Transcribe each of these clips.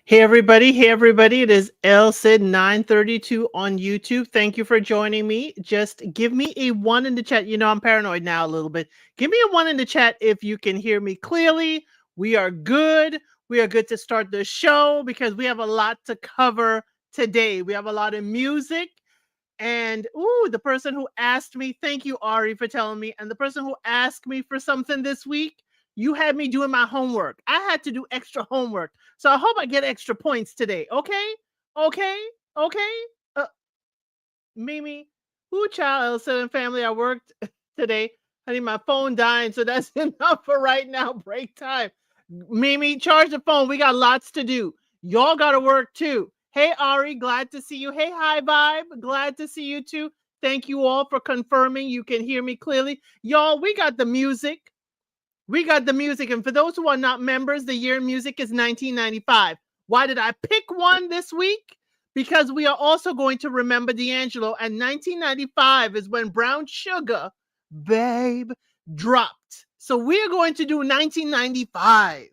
Hey everybody, it is ElCid 932 on YouTube. Thank you for joining me. Just give me a one in the chat. You know, I'm paranoid now a little bit. Give me a one in the chat if you can hear me clearly. We are good. We are good to start the show because we have a lot to cover today. We have a lot of music. And the person who asked me, thank you, Ari, for telling me. And the person who asked me for something this week, you had me doing my homework. I had to do extra homework. So I hope I get extra points today. Okay? Okay? Okay? Uh, Mimi, who child said in family I worked today. Honey, my phone dying, so that's enough for right now. Break time. Mimi, charge the phone. We got lots to do. Y'all got to work too. Hey, Ari, glad to see you. Hey, High Vibe, glad to see you too. Thank you all for confirming you can hear me clearly. Y'all, we got the music. We got the music. And for those who are not members, the year in music is 1995. Why did I pick one this week? Because we are also going to remember D'Angelo. And 1995 is when Brown Sugar, babe, dropped. So we're going to do 1995.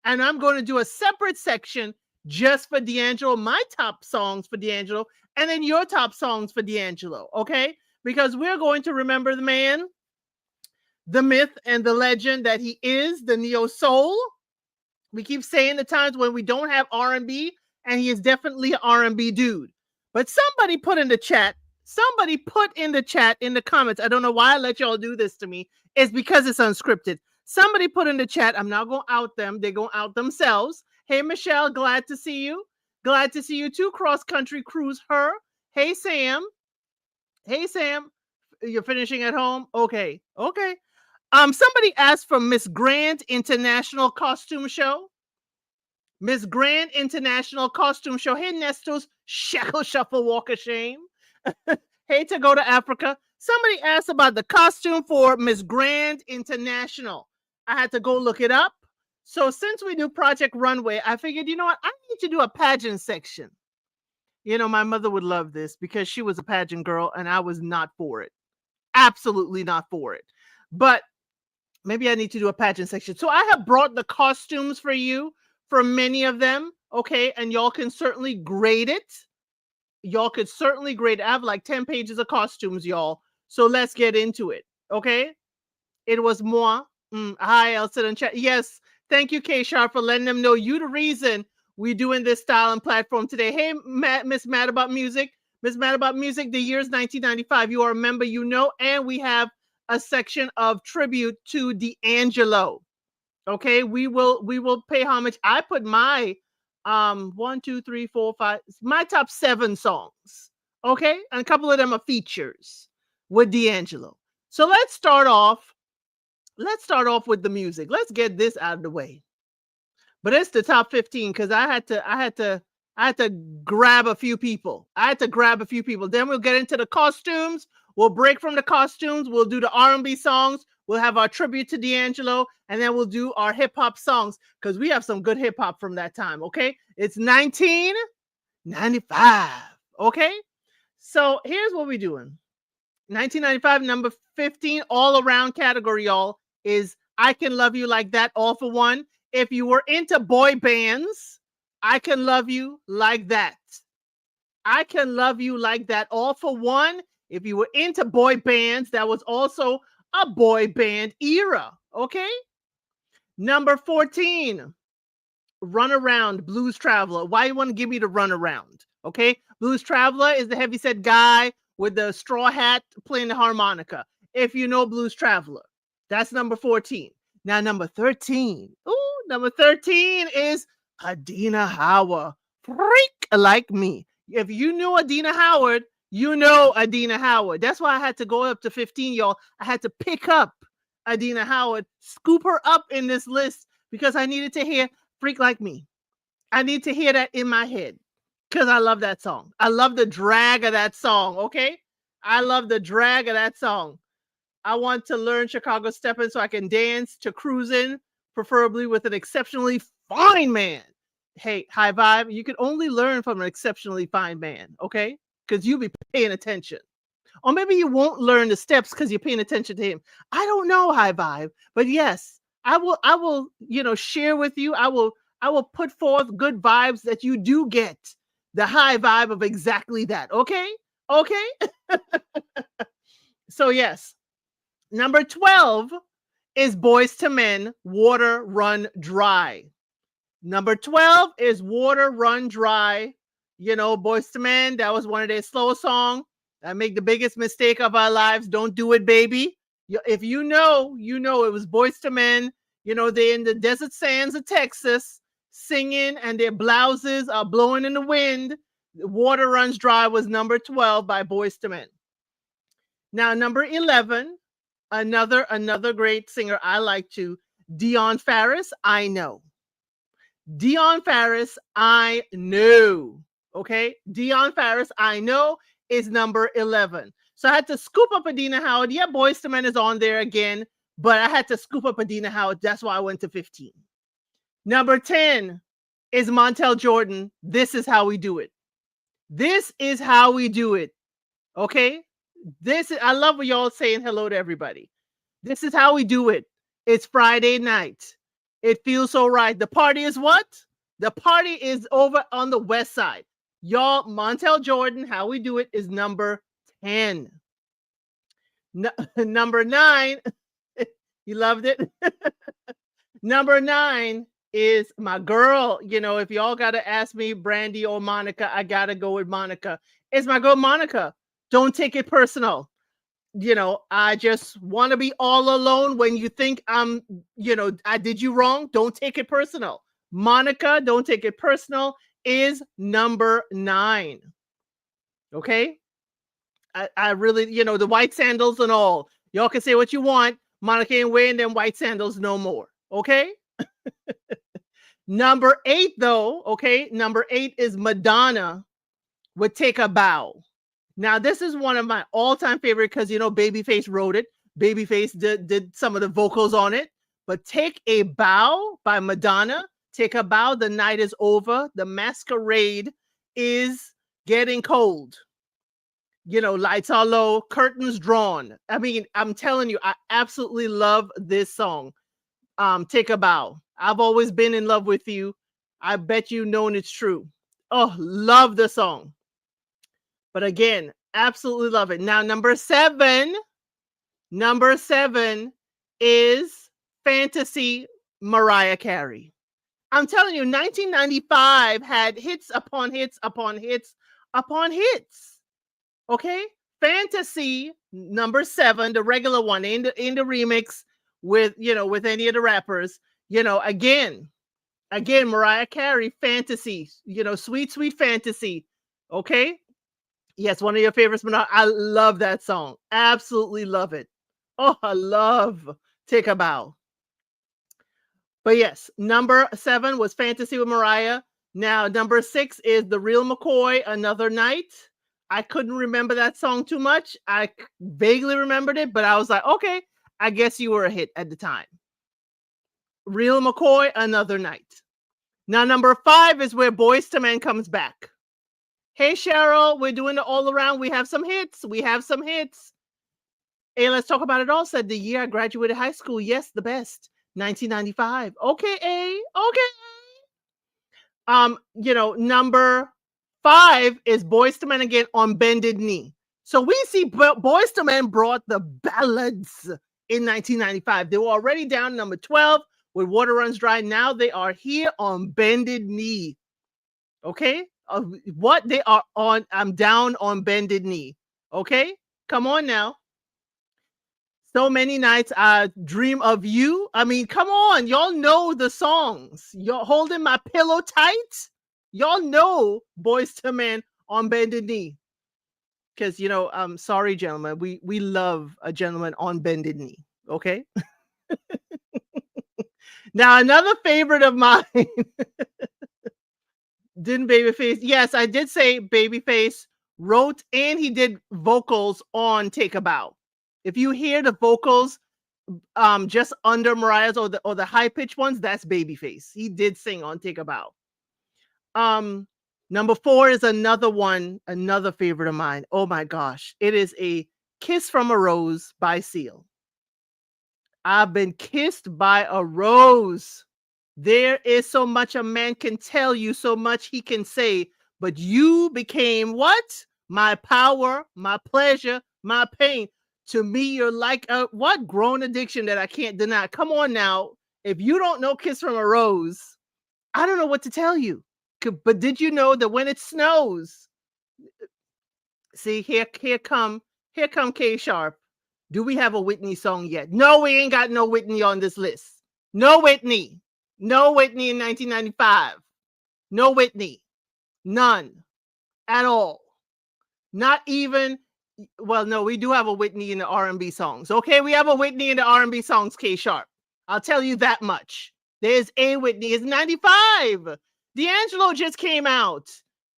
And I'm going to do a separate section just for D'Angelo, my top songs for D'Angelo, and then your top songs for D'Angelo, okay? Because we're going to remember the man, the myth, and the legend that he is, the neo soul. We keep saying the times when we don't have R&B, and he is definitely an R&B dude. But somebody put in the chat, in the comments, I don't know why I let y'all do this to me, it's because it's unscripted. Somebody put in the chat, I'm not going to out them, they're going to out themselves. Hey, Michelle, glad to see you. Glad to see you too. Cross Country Cruise Her. Hey, Sam. Hey, Sam. You're finishing at home? Okay. Somebody asked for Miss Grand International Costume Show. Miss Grand International Costume Show. Hey, Nestos, Shackle Shuffle Walk of Shame. Hey, to go to Africa. Somebody asked about the costume for Miss Grand International. I had to go look it up. So since we do Project Runway, I figured, you know what? I need to do a pageant section. You know, my mother would love this because she was a pageant girl and I was not for it. Absolutely not for it. But maybe I need to do a pageant section. So I have brought the costumes for you for many of them. Okay. And y'all can certainly grade it. I have like 10 pages of costumes, y'all. So let's get into it. Okay. It was moi. Hi, ElCid and chat. Yes. Thank you, K-Sharp, for letting them know you the reason we're doing this style and platform today. Hey, Miss Mad About Music. Miss Mad About Music, the year is 1995. You are a member, you know, and we have a section of tribute to D'Angelo. Okay, we will pay homage. I put my 1, 2, 3, 4, 5, my top 7 songs. Okay, and a couple of them are features with D'Angelo. So let's start off with the music. Let's get this out of the way. But it's the top 15 because I had to grab a few people. Then we'll get into the costumes. We'll break from the costumes. We'll do the R&B songs. We'll have our tribute to D'Angelo, and then we'll do our hip hop songs because we have some good hip hop from that time. Okay, it's 1995. Okay, so here's what we're doing. 1995, number 15, all around category, y'all, is I Can Love You Like That, all for one. If you were into boy bands, I Can Love You Like That. I Can Love You Like That, all for one. If you were into boy bands, that was also a boy band era, okay? Number 14, Runaround, Blues Traveler. Why you want to give me the Runaround, okay? Blues Traveler is the heavyset guy with the straw hat playing the harmonica. If you know Blues Traveler, that's number 14. Now, number 13. Number 13 is Adina Howard. Freak Like Me. If you knew Adina Howard, you know Adina Howard. That's why I had to go up to 15, y'all. I had to pick up Adina Howard, scoop her up in this list because I needed to hear Freak Like Me. I need to hear that in my head because I love that song. I love the drag of that song, okay? I love the drag of that song. I want to learn Chicago Steppin' so I can dance to Cruisin', preferably with an exceptionally fine man. Hey, High Vibe, you can only learn from an exceptionally fine man, okay? Because you'll be paying attention. Or maybe you won't learn the steps because you're paying attention to him. I don't know, High Vibe, but yes, I will, share with you. I will I will put forth good vibes that you do get the high vibe of exactly that. Okay? Okay? So yes, number 12 is Boys to Men, Water Run Dry. Number 12 is Water Run Dry. You know, Boys to Men, that was one of their slow songs. I make the biggest mistake of our lives. Don't do it, baby. If you know, you know it was Boys to Men. You know, they're in the desert sands of Texas singing and their blouses are blowing in the wind. Water Runs Dry was number 12 by Boys to Men. Now, number 11, another great singer I like too, Dion Farris, I Know. Dion Farris, I Know. Okay? Dion Farris, I Know is number 11. So I had to scoop up Adina Howard. Yeah, Boyz II Men is on there again, but I had to scoop up Adina Howard. That's why I went to 15. Number 10 is Montel Jordan. This Is How We Do It. This is how we do it. Okay? I love what y'all saying hello to everybody. This is how we do it. It's Friday night. It feels so right. The party is what? The party is over on the west side. Y'all, Montel Jordan, How We Do It is number 10. Number 9, you loved it. Number 9 is my girl. You know, if y'all got to ask me, Brandy or Monica, I got to go with Monica. It's my girl, Monica. Don't take it personal. You know, I just want to be all alone when you think I did you wrong. Don't take it personal. Monica, Don't Take It Personal is number 9. Okay. I really, the white sandals and all. Y'all can say what you want. Monica ain't wearing them white sandals no more. Okay. Number 8, though. Okay. Number 8 is Madonna with Take a Bow. Now, this is one of my all-time favorite because, Babyface wrote it. Babyface did some of the vocals on it. But Take a Bow by Madonna. Take a Bow. The night is over. The masquerade is getting cold. Lights are low. Curtains drawn. I mean, I'm telling you, I absolutely love this song. Take a Bow. I've always been in love with you. I bet you know it's true. Oh, love the song. But again, absolutely love it. Now, number 7 is Fantasy, Mariah Carey. I'm telling you, 1995 had hits upon hits upon hits upon hits. Okay? Fantasy, number 7, the regular one in the remix with any of the rappers. Again, Mariah Carey, Fantasy, sweet, sweet Fantasy. Okay? Yes, one of your favorites, but I love that song. Absolutely love it. Oh, I love Take a Bow. But yes, number 7 was Fantasy with Mariah. Now, number 6 is The Real McCoy, Another Night. I couldn't remember that song too much. I vaguely remembered it, but I was like, okay, I guess you were a hit at the time. Real McCoy, Another Night. Now, number 5 is where Boyz II Men comes back. Hey, Cheryl, we're doing it all around. We have some hits. Hey, let's talk about it all. Said the year I graduated high school. Yes, the best. 1995. Okay, okay. Number 5 is Boyz II Men again on Bended Knee. So we see Boyz II Men brought the ballads in 1995. They were already down number 12 with Water Runs Dry. Now they are here on Bended Knee. Okay? What they are on, I'm down on Bended Knee. Okay, come on now. So many nights I dream of you. I mean, come on, y'all know the songs. Y'all holding my pillow tight. Y'all know Boyz II Men on Bended Knee. Because I'm sorry, gentlemen, we love a gentleman on Bended Knee. Okay. Now another favorite of mine. Didn't Babyface? Yes, I did say Babyface wrote and he did vocals on Take a Bow. If you hear the vocals just under Mariah's or the high pitched ones, that's Babyface. He did sing on Take a Bow. Number 4 is another favorite of mine. Oh my gosh. It is a Kiss from a Rose by Seal. I've been kissed by a rose. There is so much a man can tell you, so much he can say, but you became what? My power, my pleasure, my pain. To me, you're like a what? Grown addiction that I can't deny. Come on now. If you don't know Kiss from a Rose, I don't know what to tell you. But did you know that when it snows, see here come K Sharp. Do we have a Whitney song yet? No, we ain't got no Whitney on this list. No Whitney. No Whitney in 1995. No Whitney. None at all. Not even, well, no, we do have a Whitney in the R&B songs. Okay, we have a Whitney in the R&B songs, K Sharp. I'll tell you that much. There's a Whitney. It's 95. D'Angelo just came out.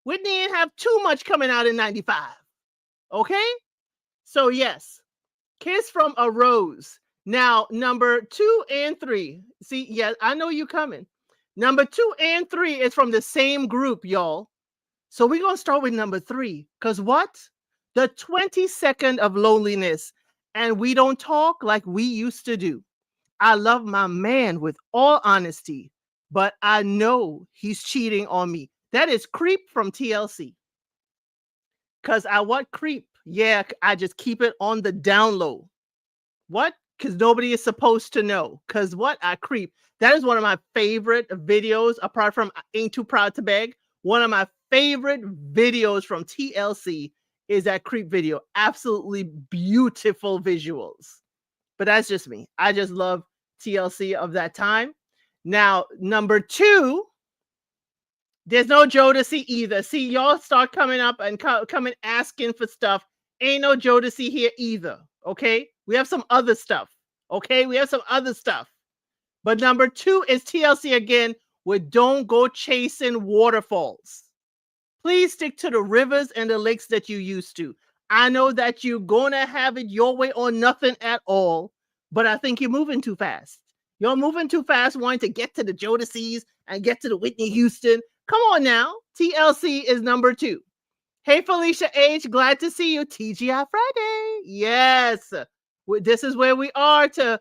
Whitney didn't have too much coming out in 95. Okay? So yes, Kiss from a Rose. Now, number 2 and 3. See, yeah, I know you coming. Number 2 and 3 is from the same group, y'all. So we're going to start with number 3. Because what? The 22nd of Loneliness. And we don't talk like we used to do. I love my man with all honesty, but I know he's cheating on me. That is Creep from TLC. Because I what Creep? Yeah, I just keep it on the down low. What? Because nobody is supposed to know. Because what? I Creep. That is one of my favorite videos, apart from Ain't Too Proud to Beg. One of my favorite videos from TLC is that Creep video. Absolutely beautiful visuals. But that's just me. I just love TLC of that time. Now, number 2, there's no Jodeci either. See, y'all start coming up and coming asking for stuff. Ain't no Jodeci here either. Okay? We have some other stuff. Okay? We have some other stuff. But number 2 is TLC again with Don't Go Chasing Waterfalls. Please stick to the rivers and the lakes that you used to. I know that you're going to have it your way or nothing at all, but I think you're moving too fast. You're moving too fast wanting to get to the Jodeci's and get to the Whitney Houston. Come on now. TLC is number 2. Hey, Felicia H. Glad to see you. TGI Friday. Yes. This is where we are to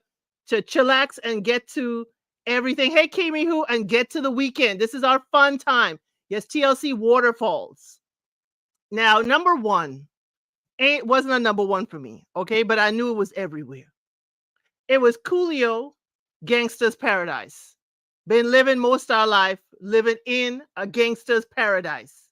chillax and get to everything. Hey, Kimi Who, and get to the weekend. This is our fun time. Yes, TLC Waterfalls. Now, number 1. It wasn't a number 1 for me, okay? But I knew it was everywhere. It was Coolio, Gangsta's Paradise. Been living most of our life, living in a gangster's paradise.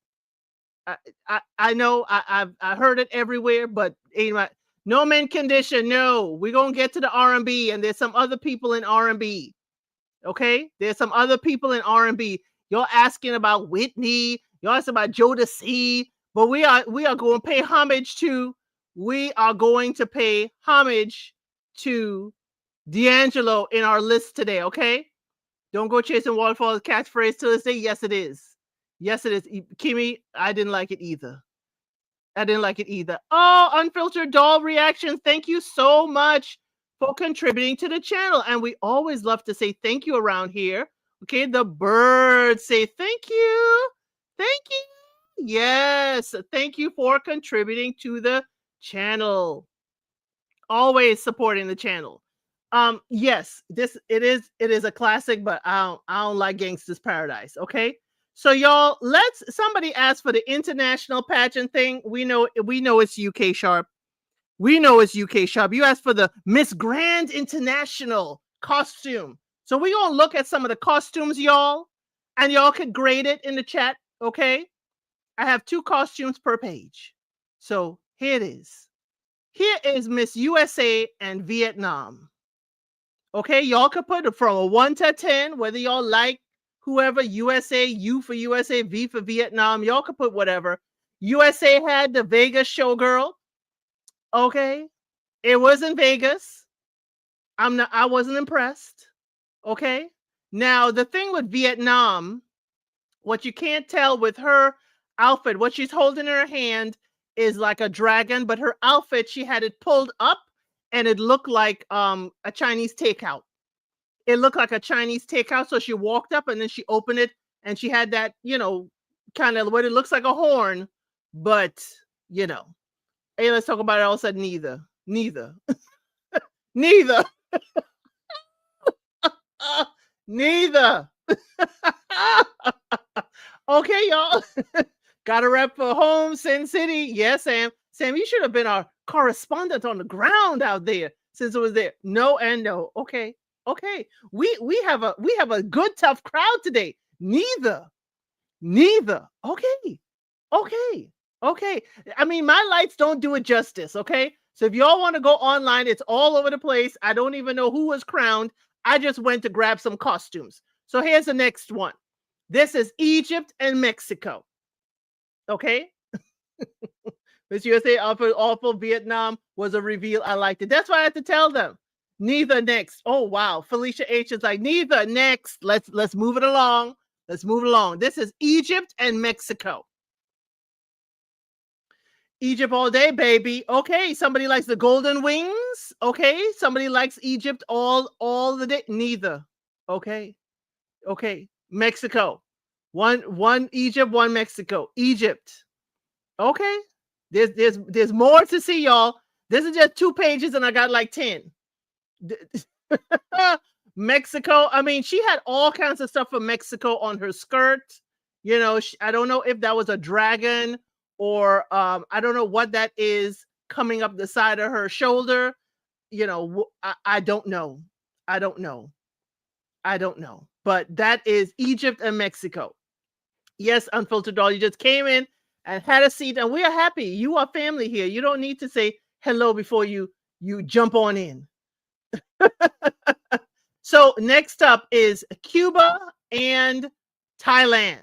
I know I heard it everywhere, but anyway, No Men Condition. No, we're gonna get to the R&B, and there's some other people in R&B. Okay, there's some other people in R&B. You're asking about Whitney. You're asking about Jodeci. But we are going to pay homage to. We are going to pay homage to D'Angelo in our list today. Okay, don't go chasing waterfalls. Catchphrase to this day. Yes, it is. Yes, it is. Kimmy, I didn't like it either. Oh, Unfiltered Doll Reactions. Thank you so much for contributing to the channel. And we always love to say thank you around here. Okay, the birds say thank you. Thank you. Yes, thank you for contributing to the channel. Always supporting the channel. Yes, it is a classic, but I don't like Gangsta's Paradise. Okay. So y'all, somebody ask for the international pageant thing. We know it's UK Sharp. We know it's UK Sharp. You asked for the Miss Grand International costume. So we're going to look at some of the costumes, y'all, and y'all could grade it in the chat, okay? I have 2 costumes per page. So here it is. Here is Miss USA and Vietnam. Okay, y'all could put it from a 1 to 10, whether y'all like whoever, USA, U for USA, V for Vietnam. Y'all could put whatever. USA had the Vegas showgirl. Okay. It was in Vegas. I wasn't impressed. Okay. Now, the thing with Vietnam, what you can't tell with her outfit, what she's holding in her hand is like a dragon, but her outfit, she had it pulled up and it looked like a Chinese takeout. It looked like a Chinese takeout. So she walked up and then she opened it and she had that, kind of what it looks like a horn, but hey, let's talk about it. All of a sudden, neither. Neither. Neither. Okay, y'all. Got a rep for home, Sin City. Yes, Sam. Sam, you should have been our correspondent on the ground out there since it was there. No and no. Okay. Okay. We have a good tough crowd today. Neither. Neither. Okay. Okay. Okay. I mean, my lights don't do it justice. Okay. So if y'all want to go online, it's all over the place. I don't even know who was crowned. I just went to grab some costumes. So here's the next one. This is Egypt and Mexico. Okay. Miss USA awful Vietnam was a reveal. I liked it. That's why I had to tell them. Neither next. Oh wow. Felicia H is like, neither next. Let's move it along. Let's move it along. This is Egypt and Mexico. Egypt all day, baby. Okay, somebody likes the golden wings. Okay, somebody likes Egypt all the day. Neither. Okay. Okay. Mexico. One Egypt, one Mexico. Egypt. Okay. There's more to see, y'all. This is just 2 pages and I got like 10. Mexico. I mean, she had all kinds of stuff from Mexico on her skirt. You know, I don't know if that was a dragon or I don't know what that is coming up the side of her shoulder. You know, I don't know. I don't know. I don't know. But that is Egypt and Mexico. Yes, Unfiltered Doll, you just came in and had a seat, and we are happy. You are family here. You don't need to say hello before you jump on in. So next up is Cuba and Thailand.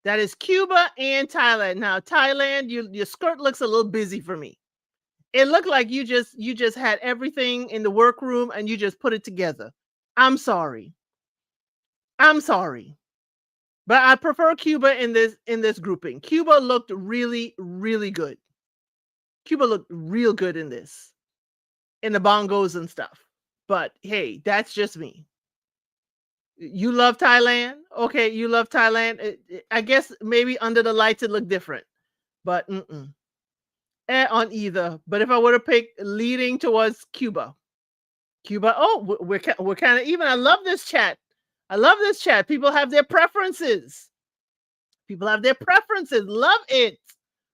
That is Cuba and Thailand. Now, Thailand, your skirt looks a little busy for me. It looked like you just had everything in the workroom and you just put it together. I'm sorry. I'm sorry. But I prefer Cuba in this grouping. Cuba looked really, really good. Cuba looked real good in this. In the bongos and stuff. But hey, that's just me. You love Thailand? Okay, you love Thailand. I guess maybe under the lights it looked different. But on either. But if I were to pick leading towards Cuba. Cuba, oh, we're kind of even. I love this chat. I love this chat. People have their preferences. People have their preferences. Love it.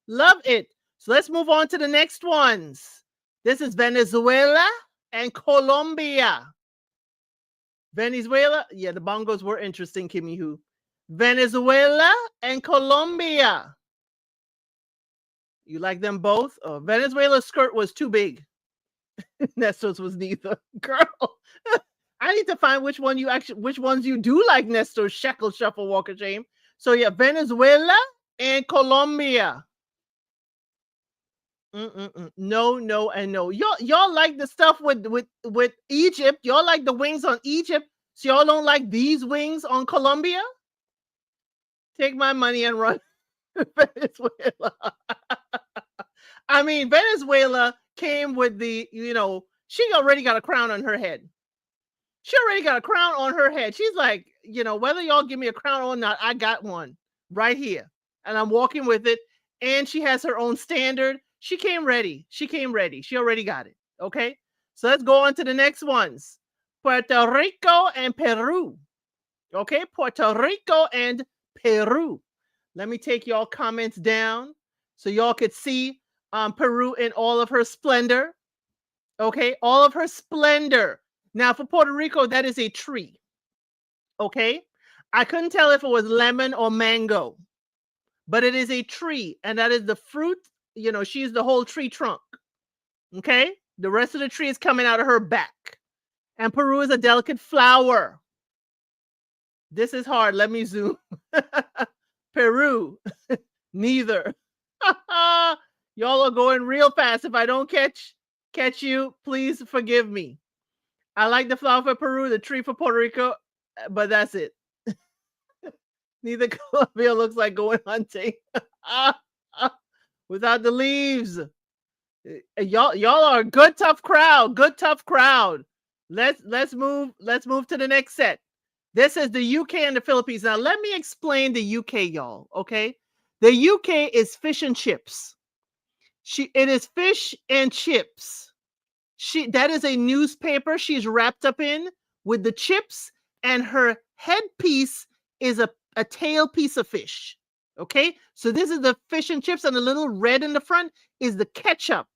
Love it. So let's move on to the next ones. This is Venezuela and Colombia. Venezuela. Yeah, the bongos were interesting, Kimmy Who. Venezuela and Colombia. You like them both? Oh, Venezuela's skirt was too big. Nestor's was neither. Girl. I need to find which ones you do like, Nestor. Shekel Shuffle Walk of Shame. So yeah, Venezuela and Colombia. No, no, and no. Y'all like the stuff with Egypt. Y'all like the wings on Egypt. So y'all don't like these wings on Colombia? Take my money and run. Venezuela. I mean, Venezuela came with the, she already got a crown on her head. She already got a crown on her head. She's like, whether y'all give me a crown or not, I got one right here. And I'm walking with it. And she has her own standard. She came ready. She came ready. She already got it. Okay. So let's go on to the next ones. Puerto Rico and Peru. Okay. Puerto Rico and Peru. Let me take y'all comments down so y'all could see Peru in all of her splendor. Okay. All of her splendor. Now for Puerto Rico, that is a tree. Okay. I couldn't tell if it was lemon or mango, but it is a tree. And that is the fruit. She's the whole tree trunk. Okay. The rest of the tree is coming out of her back. And Peru is a delicate flower. This is hard. Let me zoom. Peru. Neither. Y'all are going real fast. If I don't catch you, please forgive me. I like the flower for Peru, the tree for Puerto Rico, but that's it. Neither Colombia looks like going hunting. Without the leaves. Y'all are a good tough crowd. Good tough crowd. Let's move to the next set. This is the UK and the Philippines. Now let me explain the UK, y'all. Okay, the UK is fish and chips. It is fish and chips. That is a newspaper she's wrapped up in with the chips and her headpiece is a tail piece of fish. Okay, so this is the fish and chips, and the little red in the front is the ketchup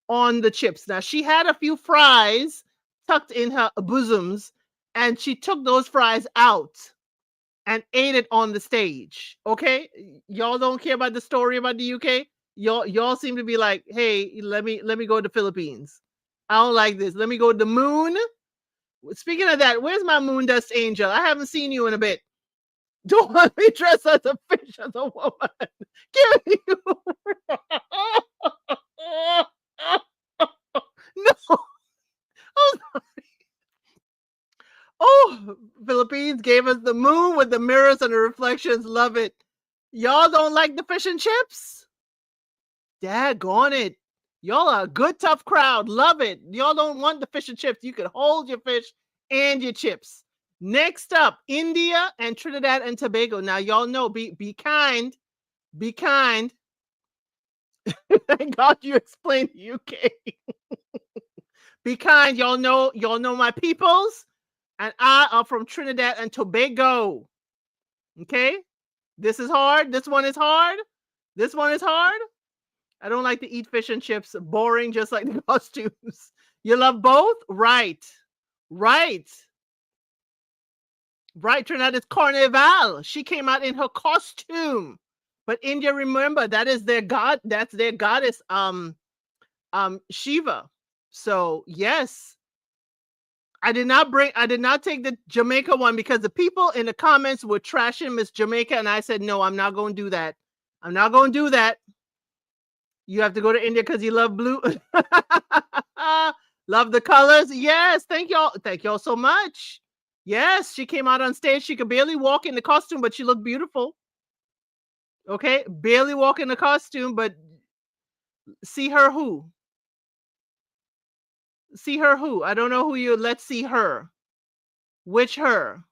on the chips. Now she had a few fries tucked in her bosoms, and she took those fries out and ate it on the stage. Okay, y'all don't care about the story about the UK. Y'all seem to be like, hey, let me go to the Philippines. I don't like this. Let me go to the moon. Speaking of that, where's my moon dust angel? I haven't seen you in a bit. Don't want me dressed as a fish as a woman. Give me no. Oh, oh, Philippines gave us the moon with the mirrors and the reflections. Love it. Y'all don't like the fish and chips? Daggone it. Y'all are a good, tough crowd. Love it. Y'all don't want the fish and chips. You can hold your fish and your chips. Next up, India and Trinidad and Tobago. Now, y'all know, be kind. Be kind. Thank God you explained the UK. Be kind. Y'all know my peoples. And I are from Trinidad and Tobago. Okay? This is hard. This one is hard. This one is hard. I don't like to eat fish and chips. Boring, just like the costumes. You love both? Right. Right. Right. Trinidad is Carnival. She came out in her costume. But India, remember, that is their god. That's their goddess, Shiva. So yes. I did not take the Jamaica one because the people in the comments were trashing Miss Jamaica, and I said, no, I'm not going to do that. I'm not going to do that. You have to go to India because you love blue. Love the colors. Yes. Thank y'all. Thank y'all so much. Yes. She came out on stage. She could barely walk in the costume, but she looked beautiful. Okay. Barely walk in the costume, but see her who? See her who? I don't know who you. Let's see her. Which her?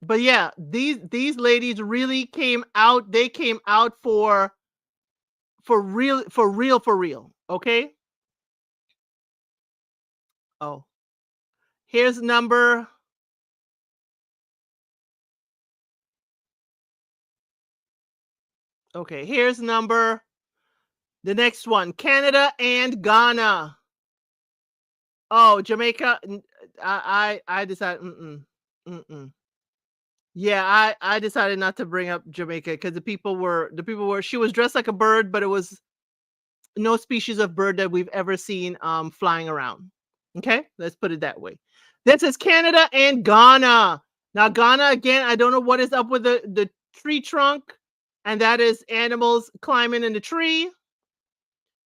But yeah, these ladies really came out. They came out for real. Okay. Oh, here's number. Okay, here's number. The next one, Canada and Ghana. Oh, Jamaica. I decided. Yeah, I decided not to bring up Jamaica because the people were. She was dressed like a bird, but it was no species of bird that we've ever seen flying around. Okay, let's put it that way. This is Canada and Ghana. Now Ghana again, I don't know what is up with the tree trunk, and that is animals climbing in the tree.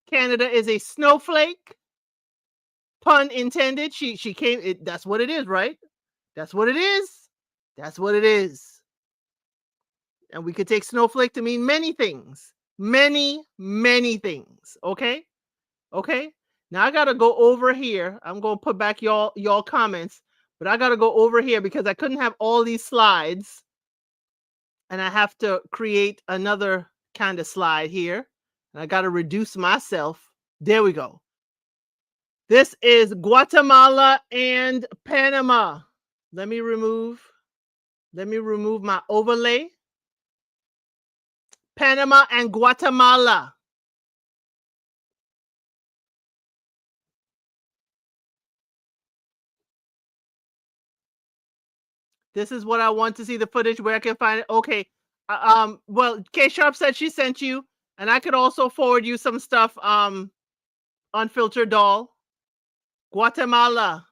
Canada is a snowflake. Pun intended. She came. That's what it is, right? That's what it is. That's what it is. And we could take snowflake to mean many things. Many things. Okay? Okay? Now I gotta go over here. I'm gonna put back y'all comments, but I gotta go over here because I couldn't have all these slides. And I have to create another kind of slide here. And I gotta reduce myself. There we go. This is Guatemala and Panama. Let me remove my overlay. Panama and Guatemala. This is what I want to see the footage where I can find it. Okay. Well, K Sharp said she sent you, and I could also forward you some stuff. Unfiltered doll. Guatemala.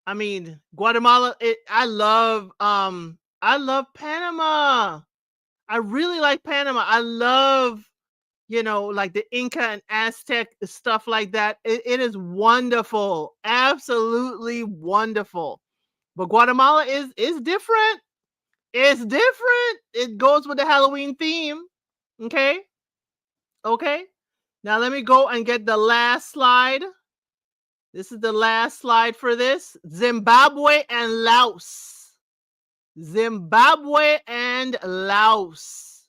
I mean, Guatemala. I love Panama. I really like Panama. I love, like the Inca and Aztec stuff like that. It is wonderful. Absolutely wonderful. But Guatemala is different. It's different. It goes with the Halloween theme. Okay. Okay. Now let me go and get the last slide. This is the last slide for this. Zimbabwe and Laos. Zimbabwe and Laos.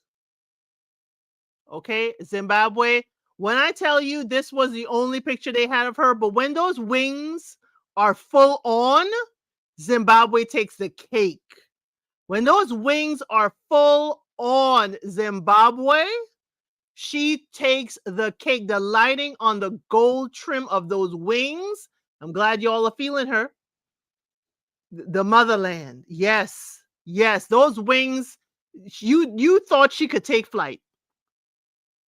Okay, Zimbabwe. When I tell you this was the only picture they had of her, but when those wings are full on, Zimbabwe takes the cake. When those wings are full on Zimbabwe, she takes the cake. The lighting on the gold trim of those wings. I'm glad y'all are feeling her. The motherland. Yes. Yes. Those wings, you thought she could take flight.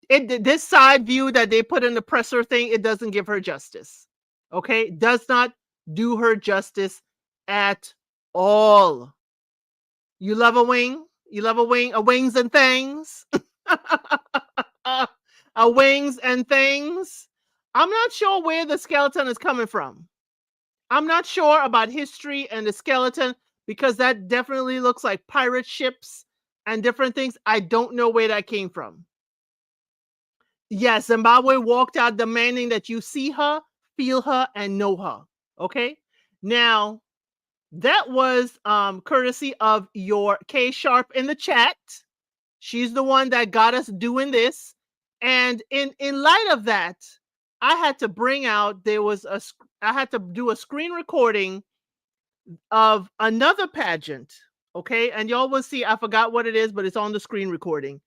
This side view that they put in the presser thing, it doesn't give her justice. Okay? Does not do her justice at all. You love a wing? You love a wing? A wings and things? A wings and things? I'm not sure where the skeleton is coming from. I'm not sure about history and the skeleton because that definitely looks like pirate ships and different things. I don't know where that came from. Yes, Zimbabwe walked out demanding that you see her, feel her, and know her. Okay? Now, that was courtesy of your K Sharp in the chat. She's the one that got us doing this. And in light of that, I had to bring out, I had to do a screen recording of another pageant. Okay. And y'all will see, I forgot what it is, but it's on the screen recording.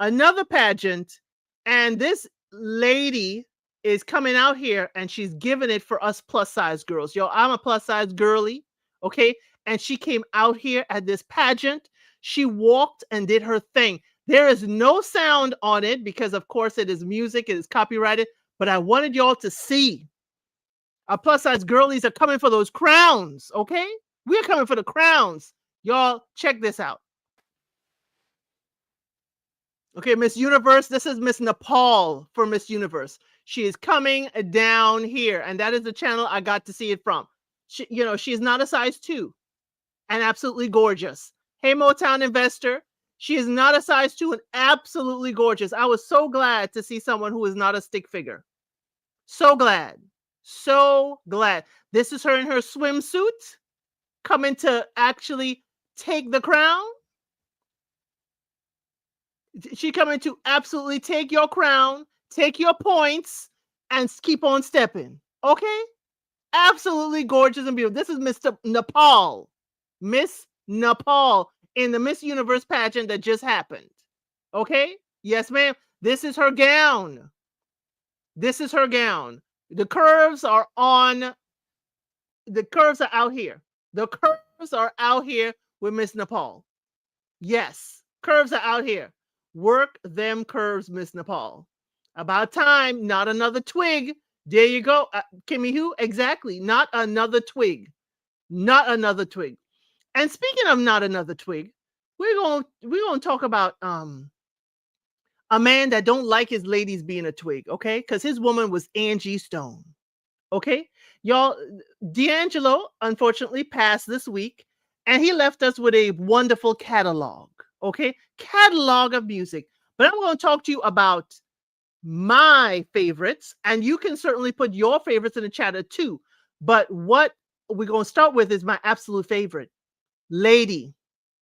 Another pageant. And this lady is coming out here and she's giving it for us plus size girls. Yo, I'm a plus size girly. Okay. And she came out here at this pageant. She walked and did her thing. There is no sound on it because, of course, it is music. It is copyrighted. But I wanted y'all to see. Our plus size girlies are coming for those crowns. Okay. We're coming for the crowns. Y'all, check this out. Okay, Miss Universe, this is Miss Nepal for Miss Universe. She is coming down here, and that is the channel I got to see it from. She's not a size 2 and absolutely gorgeous. Hey, Motown investor, she is not a size 2 and absolutely gorgeous. I was so glad to see someone who is not a stick figure. So glad. So glad. This is her in her swimsuit coming to actually take the crown. She coming to absolutely take your crown, take your points, and keep on stepping. Okay? Absolutely gorgeous and beautiful. This is Miss Nepal. Miss Nepal in the Miss Universe pageant that just happened. Okay? Yes, ma'am. This is her gown. This is her gown. The curves are out here. The curves are out here with Miss Nepal. Yes, curves are out here. Work them curves, Miss Nepal. About time, not another twig. There you go. Kimmy who? Exactly. Not another twig. Not another twig. And speaking of not another twig, we're going to talk about a man that don't like his ladies being a twig, okay? Because his woman was Angie Stone. Okay? Y'all, D'Angelo unfortunately passed this week, and he left us with a wonderful catalog. Okay, catalog of music. But I'm going to talk to you about my favorites, and you can certainly put your favorites in the chat too. But what we're going to start with is my absolute favorite, Lady.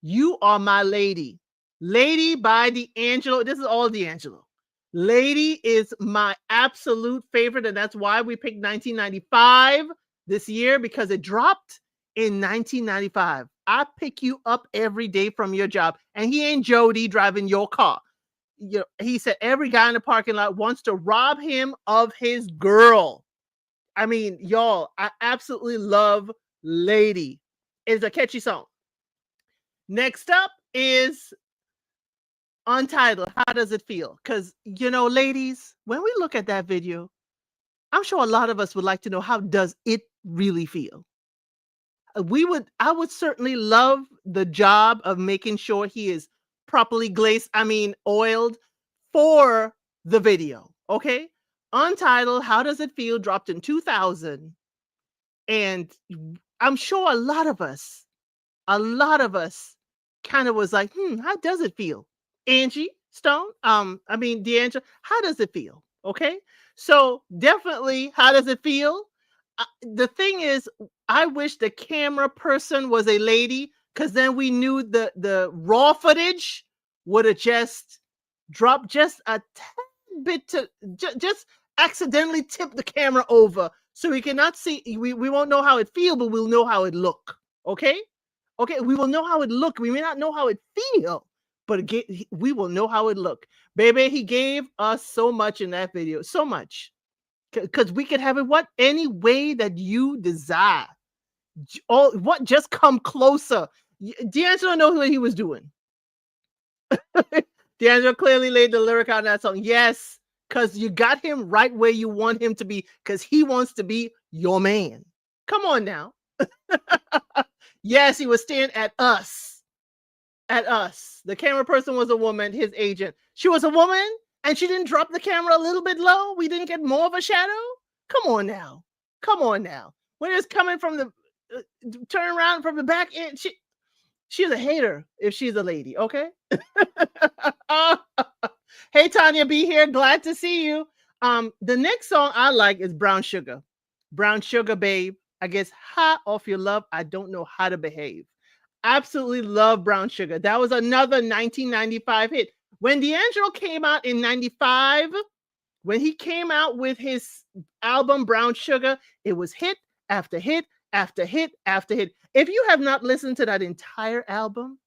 You Are My Lady. Lady by D'Angelo. This is all D'Angelo. Lady is my absolute favorite, and that's why we picked 1995 this year, because it dropped in 1995. I pick you up every day from your job, and he ain't Jody driving your car. He said every guy in the parking lot wants to rob him of his girl. I mean, y'all, I absolutely love Lady. It's a catchy song. Next up is Untitled. How Does It Feel? Because, ladies, when we look at that video, I'm sure a lot of us would like to know, how does it really feel? I would certainly love the job of making sure he is properly oiled for the video. Okay. Untitled, How Does It Feel? Dropped in 2000. And I'm sure a lot of us kind of was like, how does it feel? Angie Stone, D'Angelo, how does it feel? Okay. So definitely, how does it feel? The thing is, I wish the camera person was a lady, because then we knew the raw footage would have just dropped just a tad bit to just accidentally tip the camera over, so we cannot see. We won't know how it feels, but we'll know how it look. Okay? Okay, we will know how it look. We may not know how it feel, but we will know how it look. Baby, he gave us so much in that video. So much. Because we could have it what? Any way that you desire. What? Just come closer. D'Angelo knows what he was doing. D'Angelo clearly laid the lyric on that song. Yes, because you got him right where you want him to be, because he wants to be your man. Come on now. Yes, he was staring at us. At us. The camera person was a woman, his agent. She was a woman, and she didn't drop the camera a little bit low. We didn't get more of a shadow. Come on now. Come on now. When it's coming from the turn around from the back end, she's a hater if she's a lady, okay? Hey, Tanya, be here. Glad to see you. The next song I like is Brown Sugar. Brown Sugar, babe. I guess high off your love. I don't know how to behave. Absolutely love Brown Sugar. That was another 1995 hit. When D'Angelo came out in 95, when he came out with his album Brown Sugar, it was hit after hit after hit after hit. If you have not listened to that entire album,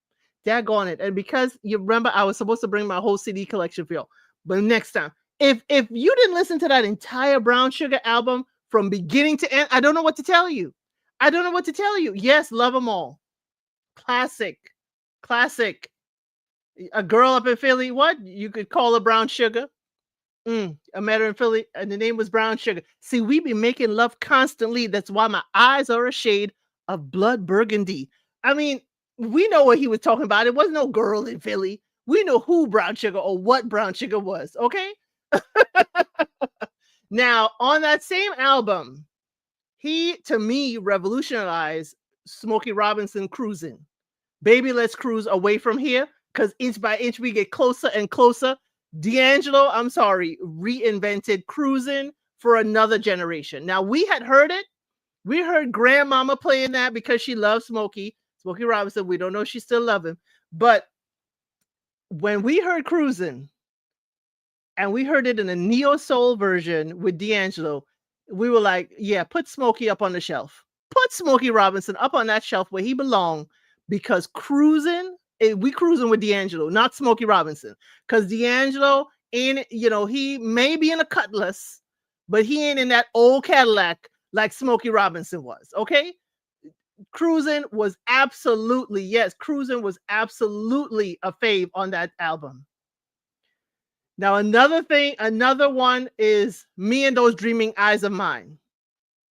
daggone it. And because you remember, I was supposed to bring my whole CD collection for you. But next time, if you didn't listen to that entire Brown Sugar album from beginning to end, I don't know what to tell you. I don't know what to tell you. Yes, love them all. Classic. Classic. A girl up in Philly, what? You could call her Brown Sugar. I met her in Philly, and the name was Brown Sugar. See, we be making love constantly. That's why my eyes are a shade of blood burgundy. I mean, we know what he was talking about. It wasn't no girl in Philly. We know who Brown Sugar or what Brown Sugar was, okay? Now, on that same album, he, to me, revolutionized Smokey Robinson Cruising. Baby, let's cruise away from here, because inch by inch we get closer and closer. D'Angelo, I'm sorry, reinvented cruising for another generation. Now, we had heard it. We heard grandmama playing that because she loves Smokey Robinson. We don't know if she still loves him. But when we heard cruising, and we heard it in a neo-soul version with D'Angelo, we were like, yeah, put Smokey up on the shelf. Put Smokey Robinson up on that shelf where he belonged, because cruising, we cruising with D'Angelo, not Smokey Robinson. Because D'Angelo, he may be in a Cutlass, but he ain't in that old Cadillac like Smokey Robinson was, okay? Cruising was absolutely a fave on that album. Now, another one is Me and Those Dreaming Eyes of Mine.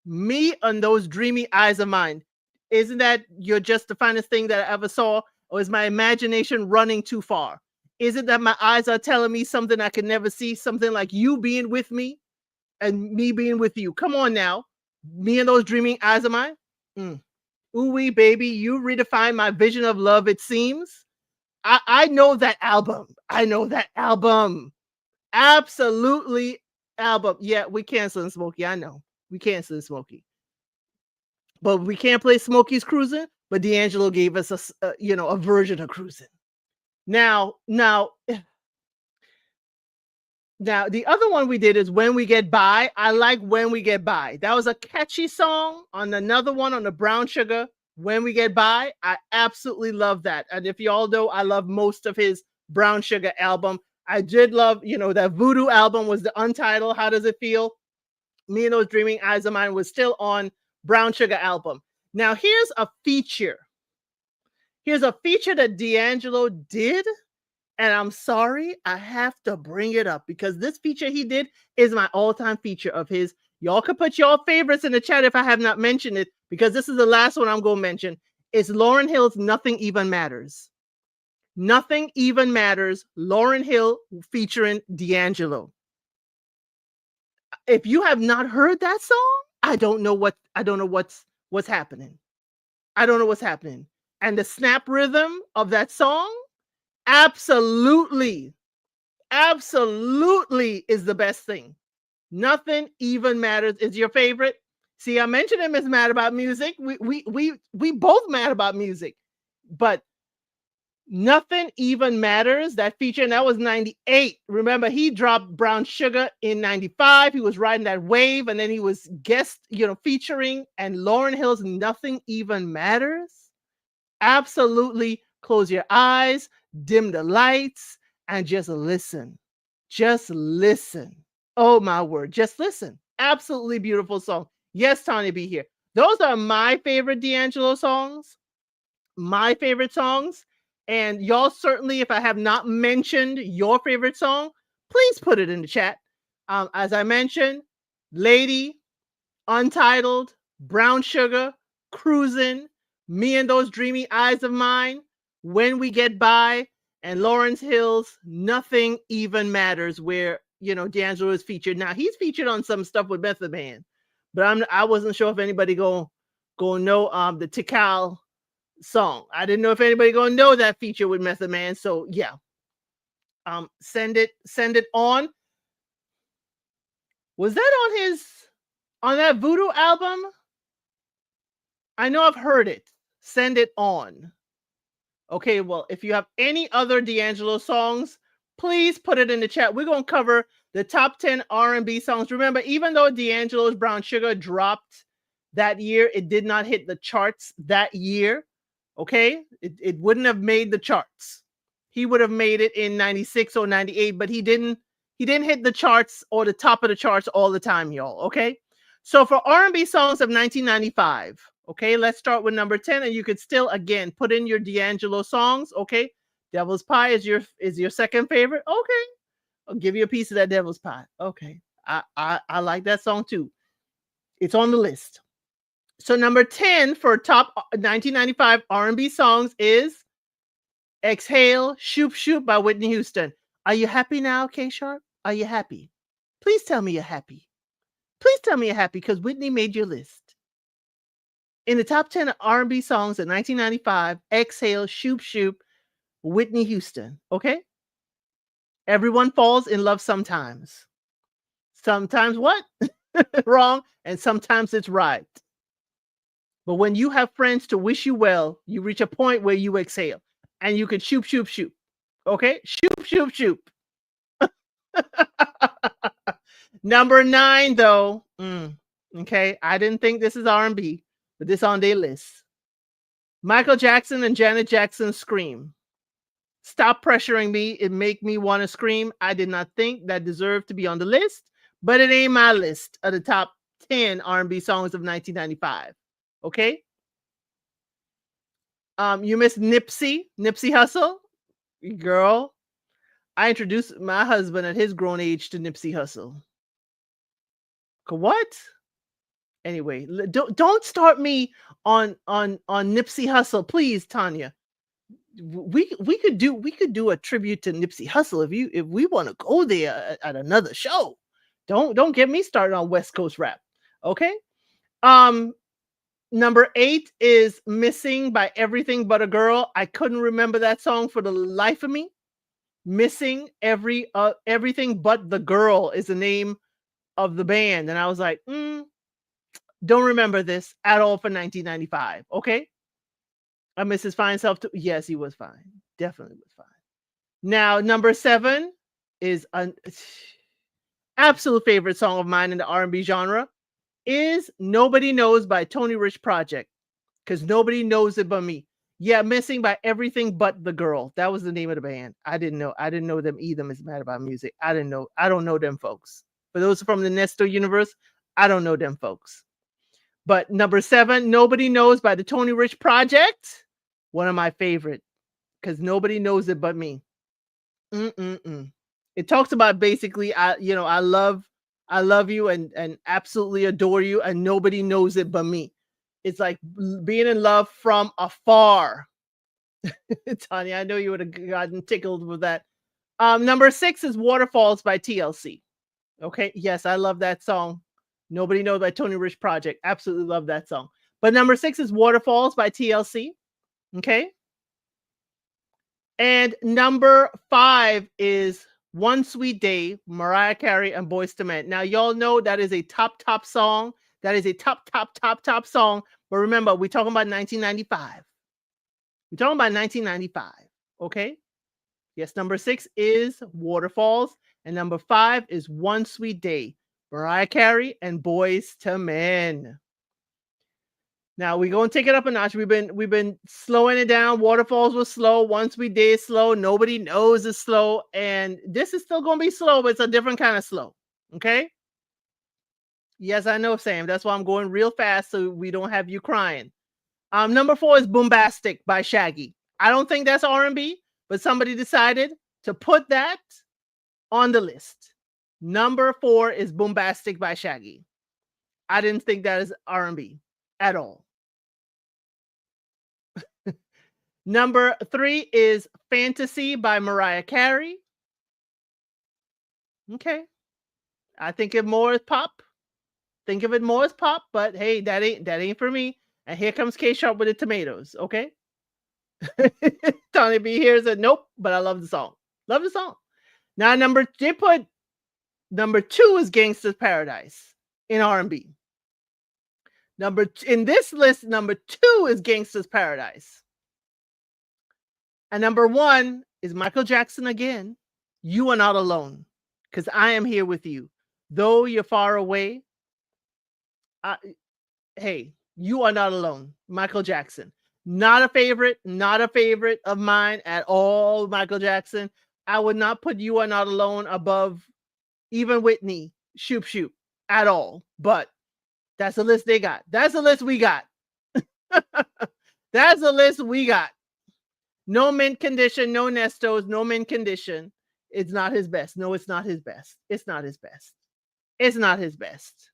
Me and Those Dreamy Eyes of Mine. Isn't that You're Just the Finest Thing That I Ever Saw? Or is my imagination running too far? Is it that my eyes are telling me something I can never see? Something like you being with me and me being with you. Come on now. Me and Those Dreaming Eyes of Mine. Ooh-wee, baby, you redefine my vision of love, it seems. I know that album. Absolutely album. Yeah, we canceling Smokey. I know. We canceling Smokey. But we can't play Smokey's Cruising. But D'Angelo gave us a version of Cruising. Now, the other one we did is When We Get By. I like When We Get By. That was a catchy song on another one on the Brown Sugar, When We Get By. I absolutely love that. And if y'all know, I love most of his Brown Sugar album. I did love, that Voodoo album was the Untitled, How Does It Feel? Me and Those Dreaming Eyes of Mine was still on Brown Sugar album. Now, here's a feature. Here's a feature that D'Angelo did. And I'm sorry, I have to bring it up because this feature he did is my all-time feature of his. Y'all can put your favorites in the chat if I have not mentioned it, because this is the last one I'm going to mention. It's Lauryn Hill's Nothing Even Matters. Nothing Even Matters, Lauryn Hill featuring D'Angelo. If you have not heard that song, I don't know what's happening. I don't know what's happening. And the snap rhythm of that song, absolutely is the best thing. Nothing Even Matters is your favorite. See, I mentioned him as mad about music. We both mad about music, but Nothing Even Matters, that feature, and that was 98. Remember, he dropped Brown Sugar in 95. He was riding that wave, and then he was featuring, and Lauryn Hill's Nothing Even Matters. Absolutely close your eyes, dim the lights, and just listen. Just listen. Oh my word, just listen. Absolutely beautiful song. Yes, Tanya be here. Those are my favorite D'Angelo songs. My favorite songs. And y'all certainly, if I have not mentioned your favorite song, please put it in the chat. As I mentioned, Lady, Untitled, Brown Sugar, Cruising, Me and Those Dreamy Eyes of Mine, When We Get By, and Lawrence Hill's Nothing Even Matters, where D'Angelo is featured. Now he's featured on some stuff with Method Man, but I wasn't sure if anybody go know the Tikal song. I didn't know if anybody gonna know that feature with Method Man. So yeah, send it on. Was that on that Voodoo album? I know I've heard it. Send it on. Okay, well, if you have any other D'Angelo songs, please put it in the chat. We're going to cover the top 10 R&B songs. Remember, even though D'Angelo's Brown Sugar dropped that year, it did not hit the charts that year. Okay? It wouldn't have made the charts. He would have made it in 96 or 98, but he didn't hit the charts or the top of the charts all the time, y'all. Okay? So for R&B songs of 1995, okay, let's start with number 10, and you could still again put in your D'Angelo songs. Okay, Devil's Pie is your second favorite. Okay, I'll give you a piece of that Devil's Pie. Okay, I like that song too. It's on the list. So number 10 for top 1995 R&B songs is Exhale, Shoop Shoop by Whitney Houston. Are you happy now, K Sharp? Are you happy? Please tell me you're happy. Please tell me you're happy because Whitney made your list. In the top 10 R&B songs of 1995, Exhale, Shoop Shoop, Whitney Houston. Okay? Everyone falls in love sometimes. Sometimes what? Wrong. And sometimes it's right. But when you have friends to wish you well, you reach a point where you exhale. And you can shoop, shoop, shoop. Okay? Shoop, shoop, shoop. Number 9, though. Okay? I didn't think this is R&B, but this on their list. Michael Jackson and Janet Jackson, Scream. Stop pressuring me. It make me want to scream. I did not think that deserved to be on the list, but it ain't my list of the top 10 R&B songs of 1995. Okay? You missed Nipsey Hussle. Girl, I introduced my husband at his grown age to Nipsey Hussle. What? Anyway, don't start me on Nipsey Hussle, please, Tanya. We could do a tribute to Nipsey Hussle if we want to go there at another show. Don't get me started on West Coast rap. Okay? Number 8 is Missing by Everything But a Girl. I couldn't remember that song for the life of me. Missing Everything But the Girl is the name of the band, and I was like, don't remember this at all for 1995. Okay? I miss his fine self too. Yes, he was fine. Definitely was fine. Now, number 7 is an absolute favorite song of mine in the R&B genre is Nobody Knows by Tony Rich Project, because nobody knows it but me. Yeah, Missing by Everything But the Girl. That was the name of the band. I didn't know them either. It's Mad About Music. I don't know them folks. For those from the Nesto universe, I don't know them folks. But number 7, Nobody Knows by the Tony Rich Project. One of my favorite, because nobody knows it but me. It talks about basically, I love you and absolutely adore you, and nobody knows it but me. It's like being in love from afar. Tanya, I know you would have gotten tickled with that. Number 6 is Waterfalls by TLC. Okay, yes, I love that song. Nobody Knows by Tony Rich Project. Absolutely love that song. But number 6 is Waterfalls by TLC. Okay. And number 5 is One Sweet Day, Mariah Carey and Boyz II Men. Now, y'all know that is a top song. That is a top song. But remember, we're talking about 1995. We're talking about 1995. Okay. Yes, number 6 is Waterfalls, and number 5 is One Sweet Day, Mariah Carey and Boys to Men. Now we're gonna take it up a notch. We've been slowing it down. Waterfalls was slow. One Sweet Day is slow. Nobody knows it's slow, and this is still gonna be slow, but it's a different kind of slow. Okay. Yes, I know, Sam. That's why I'm going real fast so we don't have you crying. Number 4 is Boombastic by Shaggy. I don't think that's R&B, but somebody decided to put that on the list. Number 4 is Boombastic by Shaggy. I didn't think that is R&B at all. Number 3 is Fantasy by Mariah Carey. Okay. I think of more as pop. Think of it more as pop, but hey, that ain't for me. And here comes K Sharp with the tomatoes. Okay. Tony B here said nope, but I love the song. Love the song. Now they put number 2 is Gangsta's Paradise in R&B. In this list, number 2 is Gangsta's Paradise. And number 1 is Michael Jackson again. You Are Not Alone, because I am here with you. Though you're far away, hey, you are not alone. Michael Jackson. Not a favorite of mine at all, Michael Jackson. I would not put You Are Not Alone above even Whitney, Shoop Shoop at all. But that's the list they got. That's the list we got. That's the list we got. No mint condition, no Nestos, no mint condition. It's not his best. No, it's not his best. It's not his best. It's not his best.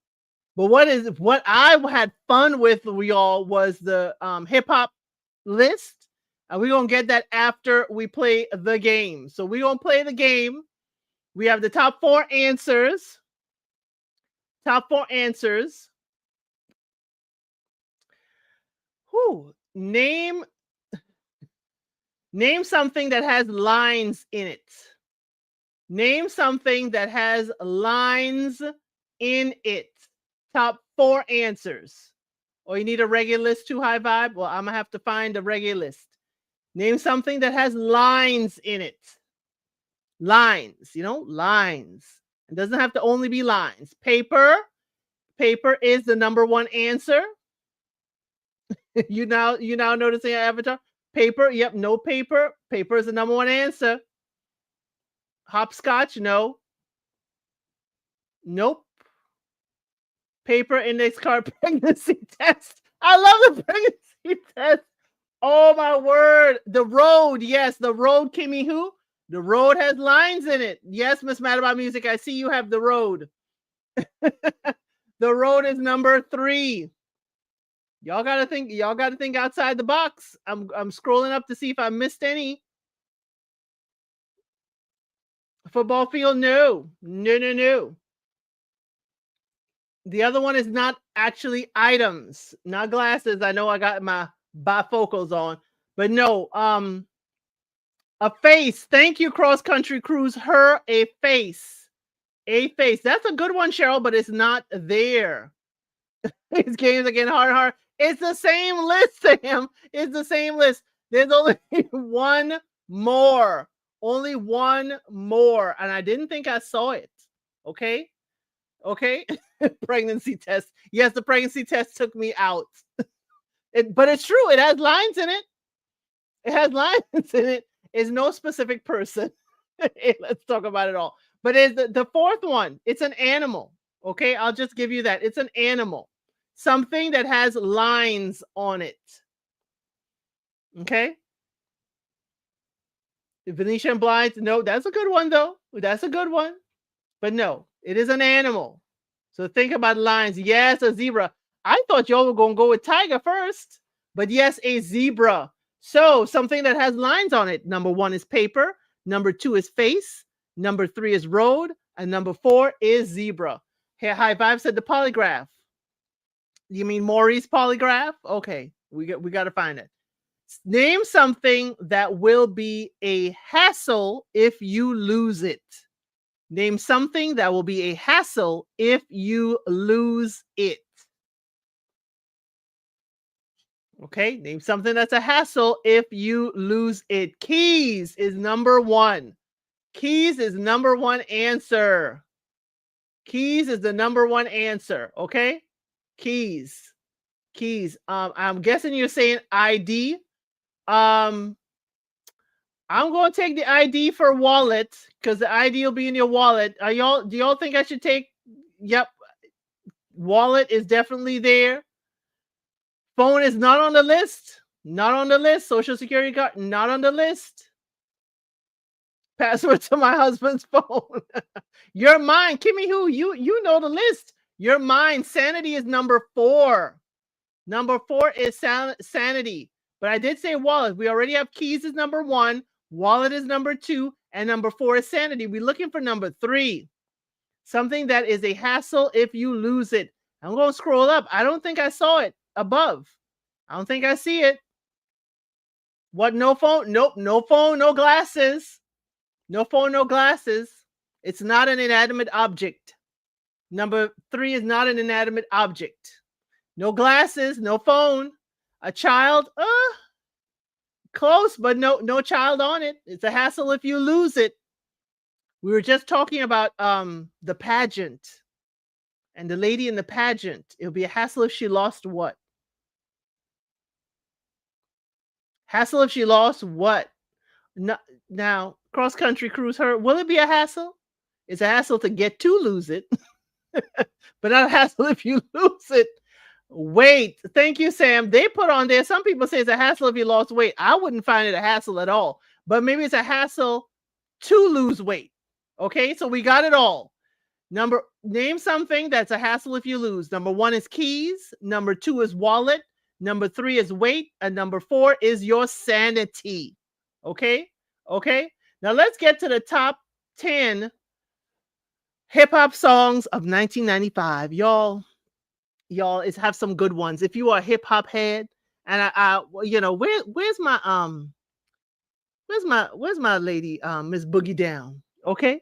But what I had fun with y'all was the hip hop list. And we're gonna get that after we play the game. So we're gonna play the game. We have the top 4 answers. Top 4 answers. Whew. Name something that has lines in it. Name something that has lines in it. Top 4 answers. Or you need a regular list too, High Vibe? Well, I'm going to have to find a regular list. Name something that has lines in it. Lines, lines. It doesn't have to only be lines. Paper. Paper is the number 1 answer. you now noticing our avatar? Paper, yep, no paper. Paper is the number 1 answer. Hopscotch, no. Nope. Paper index card pregnancy test. I love the pregnancy test. Oh my word. The road. Yes, the road, Kimmy who? The road has lines in it. Yes, Miss Mad About Music. I see you have the road. The road is number 3. Y'all gotta think outside the box. I'm scrolling up to see if I missed any. Football field, no. No. The other one is not actually items, not glasses. I know I got my bifocals on, but no. A face. Thank you, Cross Country Cruise. Her a face. A face. That's a good one, Cheryl, but it's not there. These games are getting harder and harder. It's the same list, Sam. It's the same list. There's only one more. Only one more. And I didn't think I saw it. Okay. Pregnancy test. Yes, the pregnancy test took me out. But it's true. It has lines in it. It has lines in it. It's no specific person. Let's talk about it all. But it's the 4th one. It's an animal. Okay, I'll just give you that. It's an animal. Something that has lines on it. Okay. Venetian blinds. No, that's a good one, though. That's a good one. But no, it is an animal. So think about lines. Yes, a zebra. I thought y'all were going to go with tiger first. But yes, a zebra. So something that has lines on it. Number 1 is paper. Number 2 is face. Number 3 is road. And number 4 is zebra. Hey, High Five said the polygraph. You mean Maury's polygraph? Okay, we got to find it. Name something that will be a hassle if you lose it. Name something that will be a hassle if you lose it. Okay, name something that's a hassle if you lose it. Keys is number one. Keys is number one answer. Keys is the number one answer. Okay, keys, keys. I'm guessing you're saying ID. Um, I'm going to take the ID for wallet because the ID will be in your wallet. Are y'all? Do y'all think I should take? Yep, wallet is definitely there. Phone is not on the list. Not on the list. Social security card not on the list. Password to my husband's phone. Your mind, Kimmy, who you know the list. Your mind. Sanity is number 4. Number 4 is sanity. But I did say wallet. We already have keys is number 1. Wallet is number 2. And number 4 is sanity. We're looking for number 3. Something that is a hassle if you lose it. I'm going to scroll up. I don't think I saw it above. I don't think I see it. What? No phone? Nope. No phone, no glasses. No phone, no glasses. It's not an inanimate object. Number 3 is not an inanimate object. No glasses, no phone. A child, close, but no child on it. It's a hassle if you lose it. We were just talking about the pageant and the lady in the pageant. It'll be a hassle if she lost what? Hassle if she lost what? No, now, cross country cruise her. Will it be a hassle? It's a hassle to get to lose it, but not a hassle if you lose it. Weight. Thank you, Sam. They put on there. Some people say it's a hassle if you lost weight. I wouldn't find it a hassle at all, but maybe it's a hassle to lose weight. Okay, so we got it all. Name something that's a hassle if you lose. Number 1 is keys. Number 2 is wallet. Number 3 is weight. And number 4 is your sanity. Okay. Okay. Now let's get to the top 10 hip hop songs of 1995. Y'all have some good ones. If you are a hip hop head, and where's my lady, Miss Boogie Down? Okay.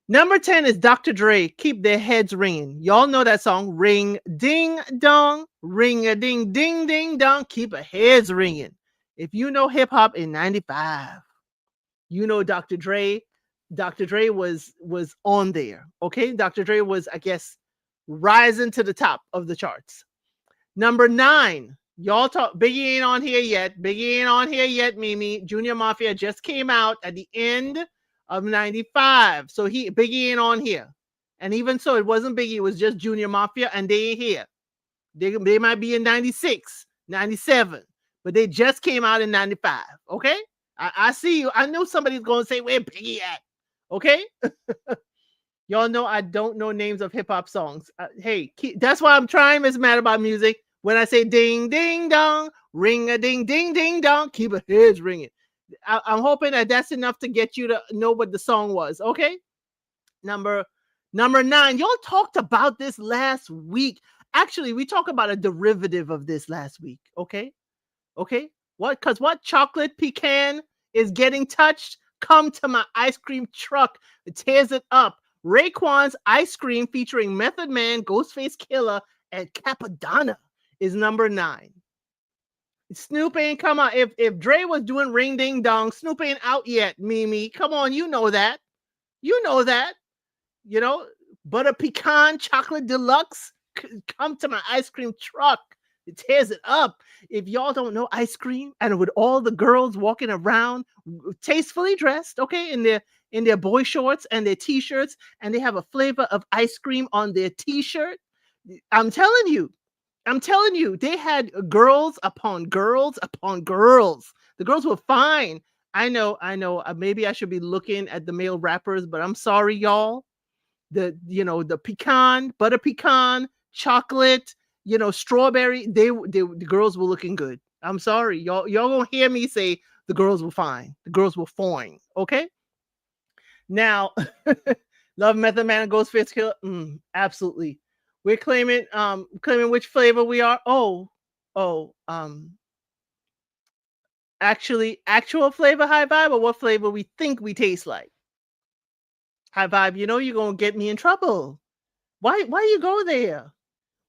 Number 10 is Dr. Dre, Keep Their Heads Ringing. Y'all know that song. Ring, ding, dong. Ring a ding, ding, ding, dong. Keep our heads ringing. If you know hip hop in 95, you know Dr. Dre. Dr. Dre was on there. Okay. Dr. Dre was, I guess, rising to the top of the charts. Number 9. Y'all talk. Biggie ain't on here yet. Biggie ain't on here yet, Mimi. Junior Mafia just came out at the end of 95. So Biggie ain't on here. And even so, it wasn't Biggie, it was just Junior Mafia, and they ain't here. They might be in 96, 97, but they just came out in 95. Okay? I see you. I know somebody's going to say, where Biggie at? Okay? Y'all know I don't know names of hip hop songs. Hey, that's why I'm trying, Miss Mad About Music. When I say ding, ding, dong, ring a ding, ding, ding, dong, keep your heads ringing. I'm hoping that that's enough to get you to know what the song was. Okay. Number 9. Y'all talked about this last week. Actually, we talked about a derivative of this last week. Okay. Okay. What? Because what? Chocolate pecan is getting touched. Come to my ice cream truck. It tears it up. Raekwon's Ice Cream featuring Method Man, Ghostface Killer, and Capadonna is number 9. Snoop ain't come out. If Dre was doing Ring Ding Dong, Snoop ain't out yet, Mimi. Come on, you know that. You know that. You know, Butter Pecan Chocolate Deluxe, come to my ice cream truck. It tears it up. If y'all don't know ice cream, and with all the girls walking around tastefully dressed, okay, in their boy shorts and their t-shirts, and they have a flavor of ice cream on their t-shirt. I'm telling you, they had girls upon girls upon girls. The girls were fine. I know. Maybe I should be looking at the male rappers, but I'm sorry, y'all. The pecan, butter pecan, chocolate, strawberry. The girls were looking good. I'm sorry, y'all gonna hear me say the girls were fine. The girls were fine. Okay. Now, Love Method Man and Ghostface Killer. Absolutely. We're claiming which flavor we are. Actually, actual flavor High Vibe, or what flavor we think we taste like. High Vibe, you're gonna get me in trouble. Why you go there?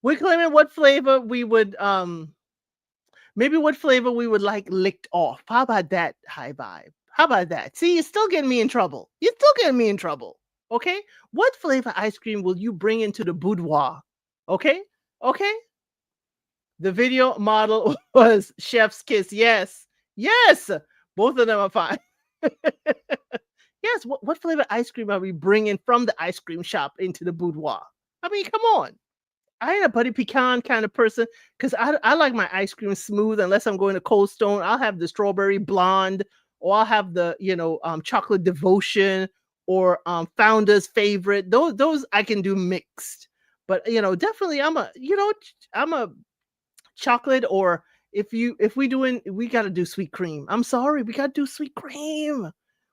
We're claiming what flavor we would Maybe what flavor we would like licked off. How about that, high vibe? How about that? See, you're still getting me in trouble. You're still getting me in trouble. Okay? What flavor ice cream will you bring into the boudoir? Okay? Okay? The video model was Chef's Kiss. Yes. Yes. Both of them are fine. Yes. What flavor ice cream are we bringing from the ice cream shop into the boudoir? I mean, come on. I ain't a buddy pecan kind of person because I like my ice cream smooth unless I'm going to Cold Stone. I'll have the strawberry blonde or I'll have the, chocolate devotion or founder's favorite. Those I can do mixed. But definitely I'm a chocolate or if we got to do sweet cream. I'm sorry, we got to do sweet cream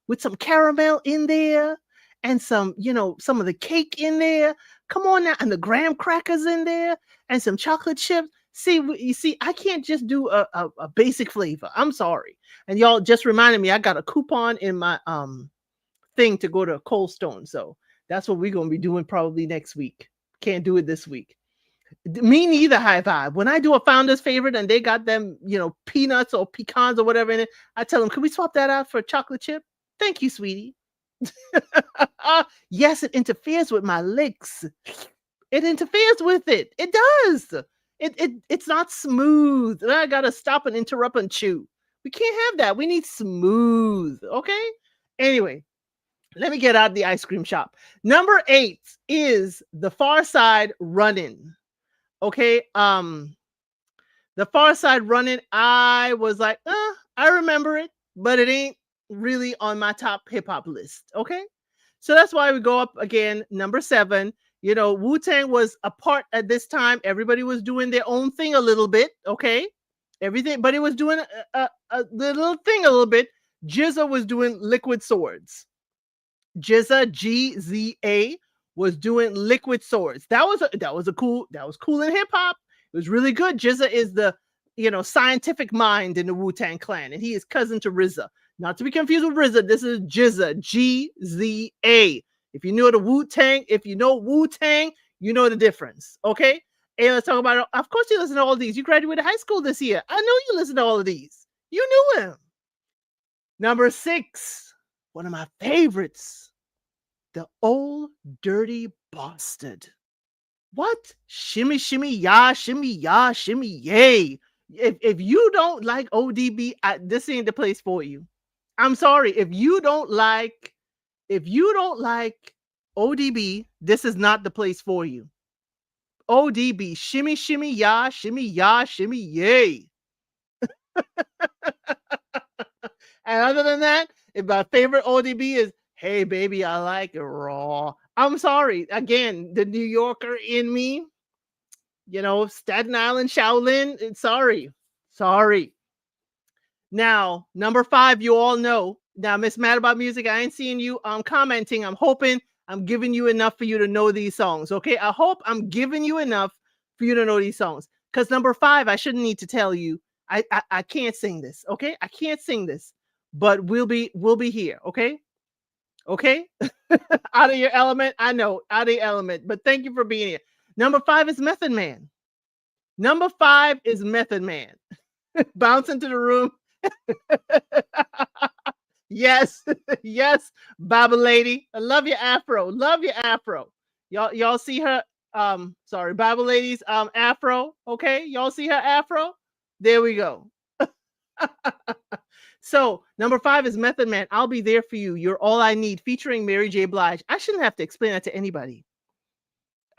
with some caramel in there and some of the cake in there. Come on now, and the graham crackers in there and some chocolate chips. See, you see, I can't just do a basic flavor. I'm sorry. And y'all just reminded me I got a coupon in my thing to go to Cold Stone. So that's what we're gonna be doing probably next week. Can't do it this week. Me neither, high vibe. When I do a founder's favorite and they got them, peanuts or pecans or whatever in it, I tell them, can we swap that out for a chocolate chip? Thank you, sweetie. Yes, it interferes with my licks. It interferes with it. It does. It's not smooth. And I gotta stop and interrupt and chew. We can't have that. We need smooth. Okay. Anyway, let me get out of the ice cream shop. Number 8 is The Far Side Running. Okay. The Far Side Running, I was like, I remember it, but it ain't really on my top hip hop list. Okay. So that's why we go up again, number 7. Wu-Tang was apart at this time. Everybody was doing their own thing a little bit. Okay. Everything, but it was doing a little thing a little bit. GZA was doing Liquid Swords. GZA, GZA, was doing Liquid Swords. That was cool in hip hop. It was really good. GZA is the scientific mind in the Wu-Tang Clan, and he is cousin to RZA. Not to be confused with RZA. This is GZA, GZA. If you know the Wu-Tang, you know the difference. Okay. Hey, let's talk about it. Of course, you listen to all these. You graduated high school this year. I know you listen to all of these. You knew him. Number 6, one of my favorites, the Old Dirty Bastard. What? Shimmy, shimmy, ya, shimmy, yay. If you don't like ODB, this ain't the place for you. I'm sorry. If you don't like ODB, this is not the place for you. ODB, shimmy, shimmy, ya, shimmy, yay. And other than that, if my favorite ODB is, hey, baby, I like it raw. I'm sorry. Again, the New Yorker in me, Staten Island, Shaolin. Sorry. Now, number 5, you all know. Now, Miss Mad About Music, I ain't seeing you commenting. I'm hoping I'm giving you enough for you to know these songs. Okay, I hope I'm giving you enough for you to know these songs. Because number 5, I shouldn't need to tell you. I can't sing this. Okay, I can't sing this. But we'll be here. Okay. Out of your element. I know, out of your element. But thank you for being here. Number 5 is Method Man. Number 5 is Method Man. Bounce into the room. Yes, yes, Baba Lady. I love your afro. Y'all see her. Sorry, Baba Lady's afro. Okay, y'all see her afro. There we go. So number 5 is Method Man. I'll Be There For You. You're All I Need, featuring Mary J. Blige. I shouldn't have to explain that to anybody.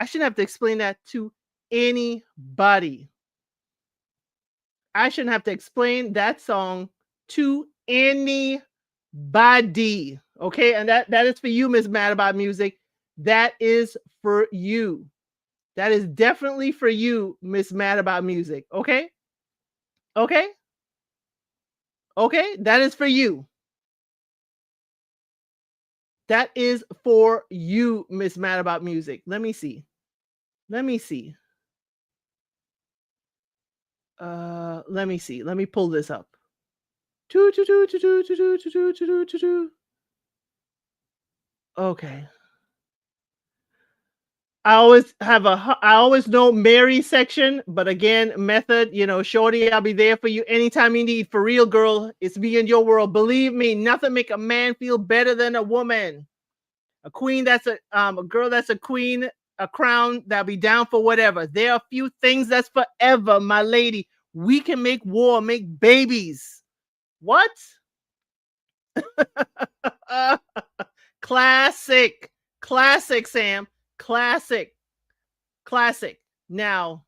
I shouldn't have to explain that to anybody. I shouldn't have to explain that song to anybody. Okay, and that is for you, Miss Mad About Music. That is for you. That is definitely for you, Miss Mad About Music. Okay. That is for you. That is for you, Miss Mad About Music. Let me see. Let me pull this up. Okay. I always know Mary section, but again, method, shorty, I'll be there for you anytime you need. For real, girl, it's me in your world. Believe me, nothing make a man feel better than a woman. A queen that's a girl that's a queen, a crown that'll be down for whatever. There are a few things that's forever, my lady. We can make war, make babies. What? Classic. Classic, Sam. Classic. Classic. Now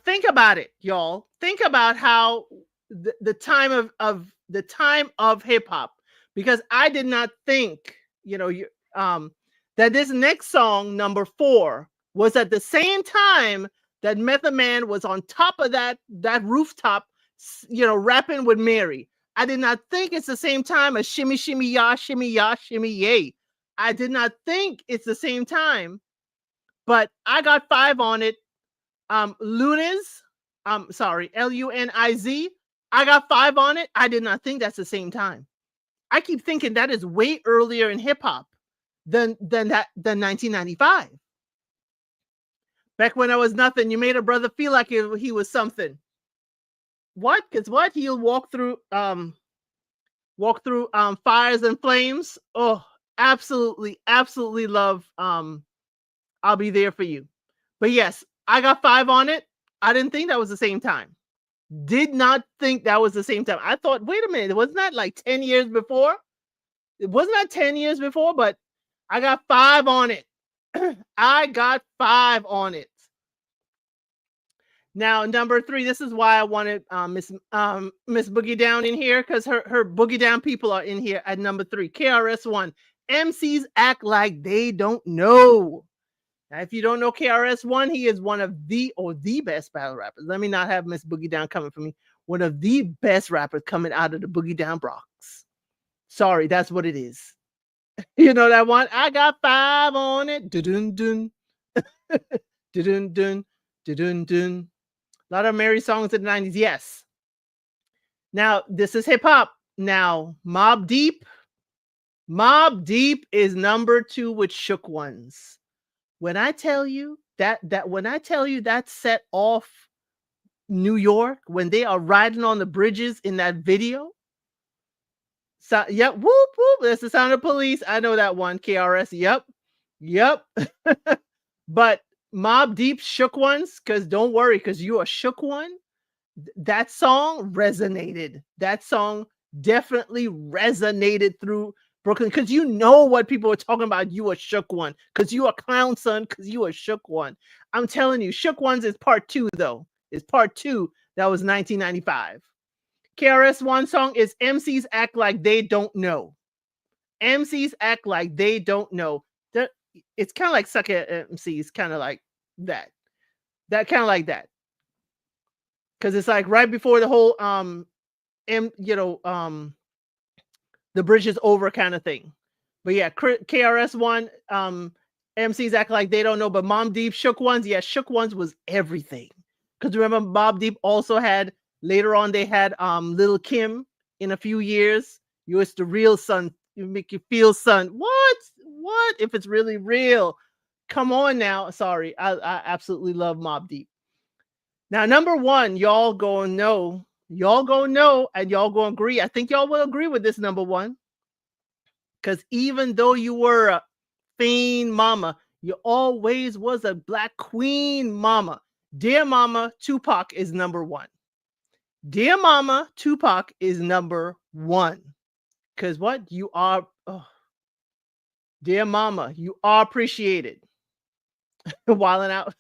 think about it, y'all. Think about how the time of hip hop, because I did not think, that this next song, number 4, was at the same time that Method Man was on top of that rooftop, rapping with Mary. I did not think it's the same time as Shimmy Shimmy Ya, Shimmy Yay. I did not think it's the same time, but I got 5 on it. Luniz, Luniz. I got 5 on it. I did not think that's the same time. I keep thinking that is way earlier in hip hop than 1995. Back when I was nothing, you made a brother feel like he was something. What? Because what? He'll walk through fires and flames. Oh, absolutely love I'll Be There For You. But yes, I got 5 on it. I didn't think that was the same time. Did not think that was the same time. I thought, wait a minute, wasn't that like 10 years before? It wasn't that 10 years before, but I got 5 on it. I got 5 on it. Now, number 3, this is why I wanted Miss Boogie Down in here, because her Boogie Down people are in here at number 3. KRS-One. MCs act like they don't know. Now, if you don't know KRS-One, he is one of the best battle rappers. Let me not have Miss Boogie Down coming for me. One of the best rappers coming out of the Boogie Down Bronx. Sorry, that's what it is. You know that one? I got 5 on it. Dun-dun-dun. Dun-dun-dun. Dun-dun-dun. A lot of Mary songs in the 90s, yes. Now, this is hip hop. Now, Mobb Deep is number 2 with Shook Ones. When I tell you that set off New York, when they are riding on the bridges in that video. So, yep, whoop, whoop, that's the Sound of Police. I know that one, KRS. Yep. But Mobb Deep, Shook Ones, because don't worry, because you a shook one. That song resonated. That song definitely resonated through Brooklyn, because you know what people are talking about. You a shook one, because you a clown, son, because you a shook one. I'm telling you, Shook Ones is part 2, though. It's part 2. That was 1995. KRS-One song is MCs Act Like They Don't Know. MCs Act Like They Don't Know. It's kind of like Suck at MCs, kind of like that. That kind of like that. Because it's like right before the whole the bridge is over kind of thing. But yeah, KRS-One, MCs Act Like They Don't Know, but Mobb Deep, Shook Ones, yeah, Shook Ones was everything. Because remember, Mobb Deep also had, later on, they had Lil' Kim in a few years. You was the real son. You make you feel son. What? If it's really real? Come on now. Sorry. I absolutely love Mobb Deep. Now, number 1, y'all gonna know. Y'all gonna know, and y'all gonna agree. I think y'all will agree with this number 1. Because even though you were a fiend mama, you always was a black queen mama. Dear Mama, Tupac is number 1. Dear Mama, Tupac is number 1. Because what? You are, Dear Mama, you are appreciated. Wildin' Out.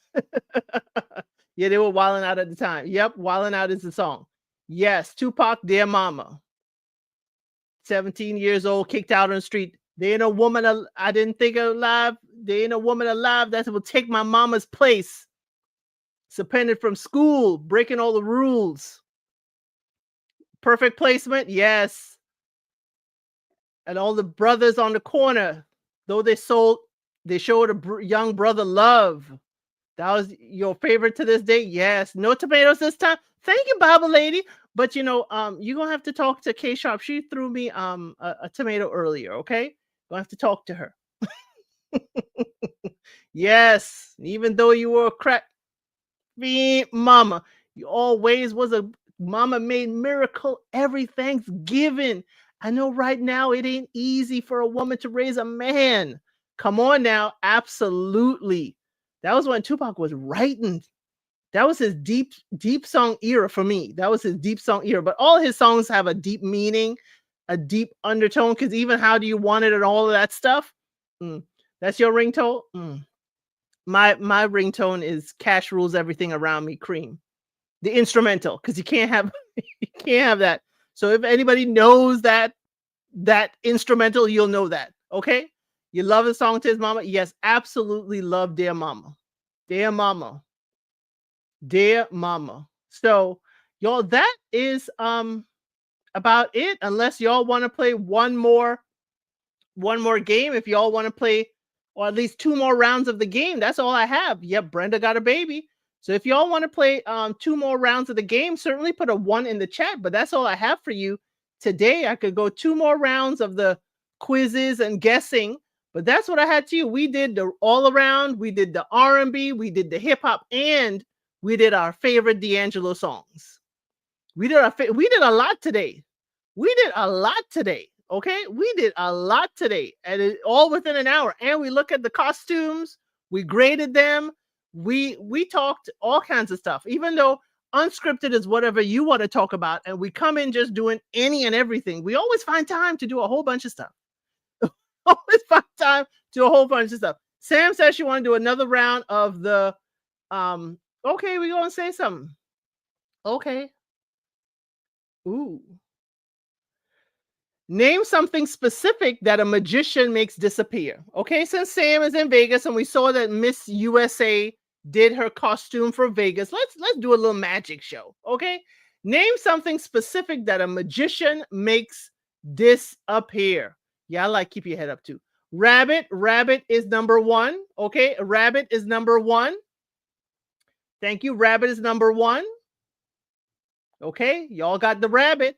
Yeah, they were wilding out at the time. Yep, Wildin' Out is the song. Yes, Tupac, Dear Mama. 17 years old, kicked out on the street. There ain't a woman I didn't think alive. There ain't a woman alive that will take my mama's place. Suspended from school, breaking all the rules. Perfect placement, yes. And all the brothers on the corner, though they showed a young brother love. That was your favorite to this day? Yes. No tomatoes this time. Thank you, Bible lady. But you're gonna have to talk to K Sharp. She threw me a tomato earlier, okay? Gonna have to talk to her. Yes, even though you were a crack fiend mama, you always was a mama made miracle every Thanksgiving. I know right now it ain't easy for a woman to raise a man. Come on now, absolutely. That was when Tupac was writing. That was his deep song era for me. That was his deep song era. But all his songs have a deep meaning, a deep undertone. Because even "How Do You Want It" and all of that stuff, mm, that's your ringtone. My ringtone is "Cash Rules Everything Around Me," Cream, the instrumental. Because you can't have you can't have that. So if anybody knows that instrumental, you'll know that. Okay, you love the song "To His Mama." Yes, absolutely love "Dear Mama," "Dear Mama." Dear mama. So, y'all, that is about it. Unless y'all want to play one more game. If y'all want to play, or at least two more rounds of the game, that's all I have. Yep, Brenda got a baby. So if y'all want to play two more rounds of the game, certainly put a one in the chat. But that's all I have for you today. I could go two more rounds of the quizzes and guessing, but that's what I had to you. We did the all around, we did the R&B, we did the hip hop, and we did our favorite D'Angelo songs. We did we did a lot today. We did a lot today. Okay, we did a lot today, and it all within an hour. And we look at the costumes, we graded them, we talked all kinds of stuff. Even though unscripted is whatever you want to talk about, and we come in just doing any and everything, we always find time to do a whole bunch of stuff. Always find time to do a whole bunch of stuff. Sam says she want to do another round of the okay, we gonna say something. Okay. Ooh. Name something specific that a magician makes disappear. Okay, since Sam is in Vegas and we saw that Miss USA did her costume for Vegas, let's do a little magic show. Okay, name something specific that a magician makes disappear. Yeah, I like keep your head up too. Rabbit is number one. Okay, rabbit is number one. Thank you. Rabbit is number one. Okay, y'all got the rabbit.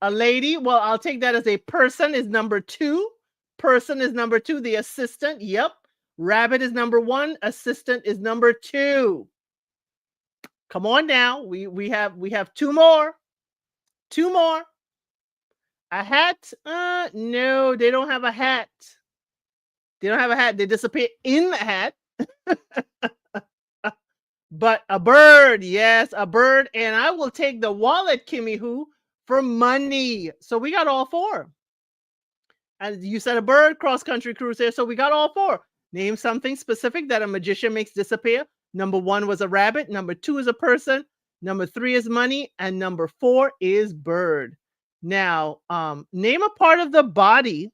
A lady, well, I'll take that as a person is number two. Person is number two. The assistant, yep. Rabbit is number one. Assistant is number two. Come on now. We have two more. Two more. A hat? No, they don't have a hat. They don't have a hat. They disappear in the hat. But a bird, yes, a bird. And I will take the wallet, Kimmy Who, for money. So we got all four. And you said a bird, cross-country cruise there. So we got all four. Name something specific that a magician makes disappear. Number one was a rabbit. Number two is a person. Number three is money. And number four is bird. Now, name a part of the body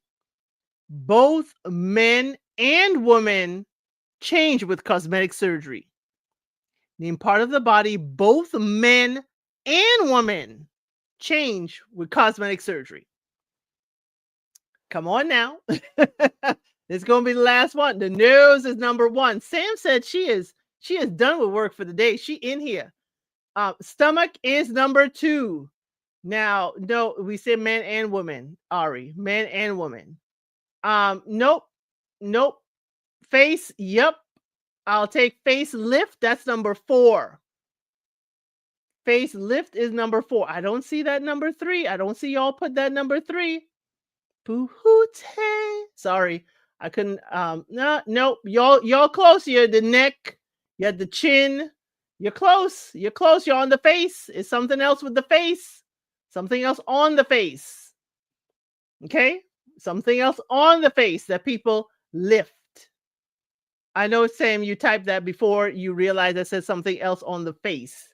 both men and women change with cosmetic surgery. Name part of the body both men and women change with cosmetic surgery. Come on now. It's going to be the last one. The nose is number one. Sam said she is done with work for the day. She in here. Stomach is number two. Now, no, we said men and women, Ari. Men and women. Nope. Face, yep. I'll take face lift. That's number four. Face lift is number four. I don't see that number three. I don't see y'all put that number three. Poo-hoo-tay. Sorry, I couldn't. Nope. Y'all close. You're the neck. You had the chin. You're close. You're close. You're on the face. It's something else with the face. Something else on the face. Okay? Something else on the face that people lift. I know, Sam, you typed that before you realized I said something else on the face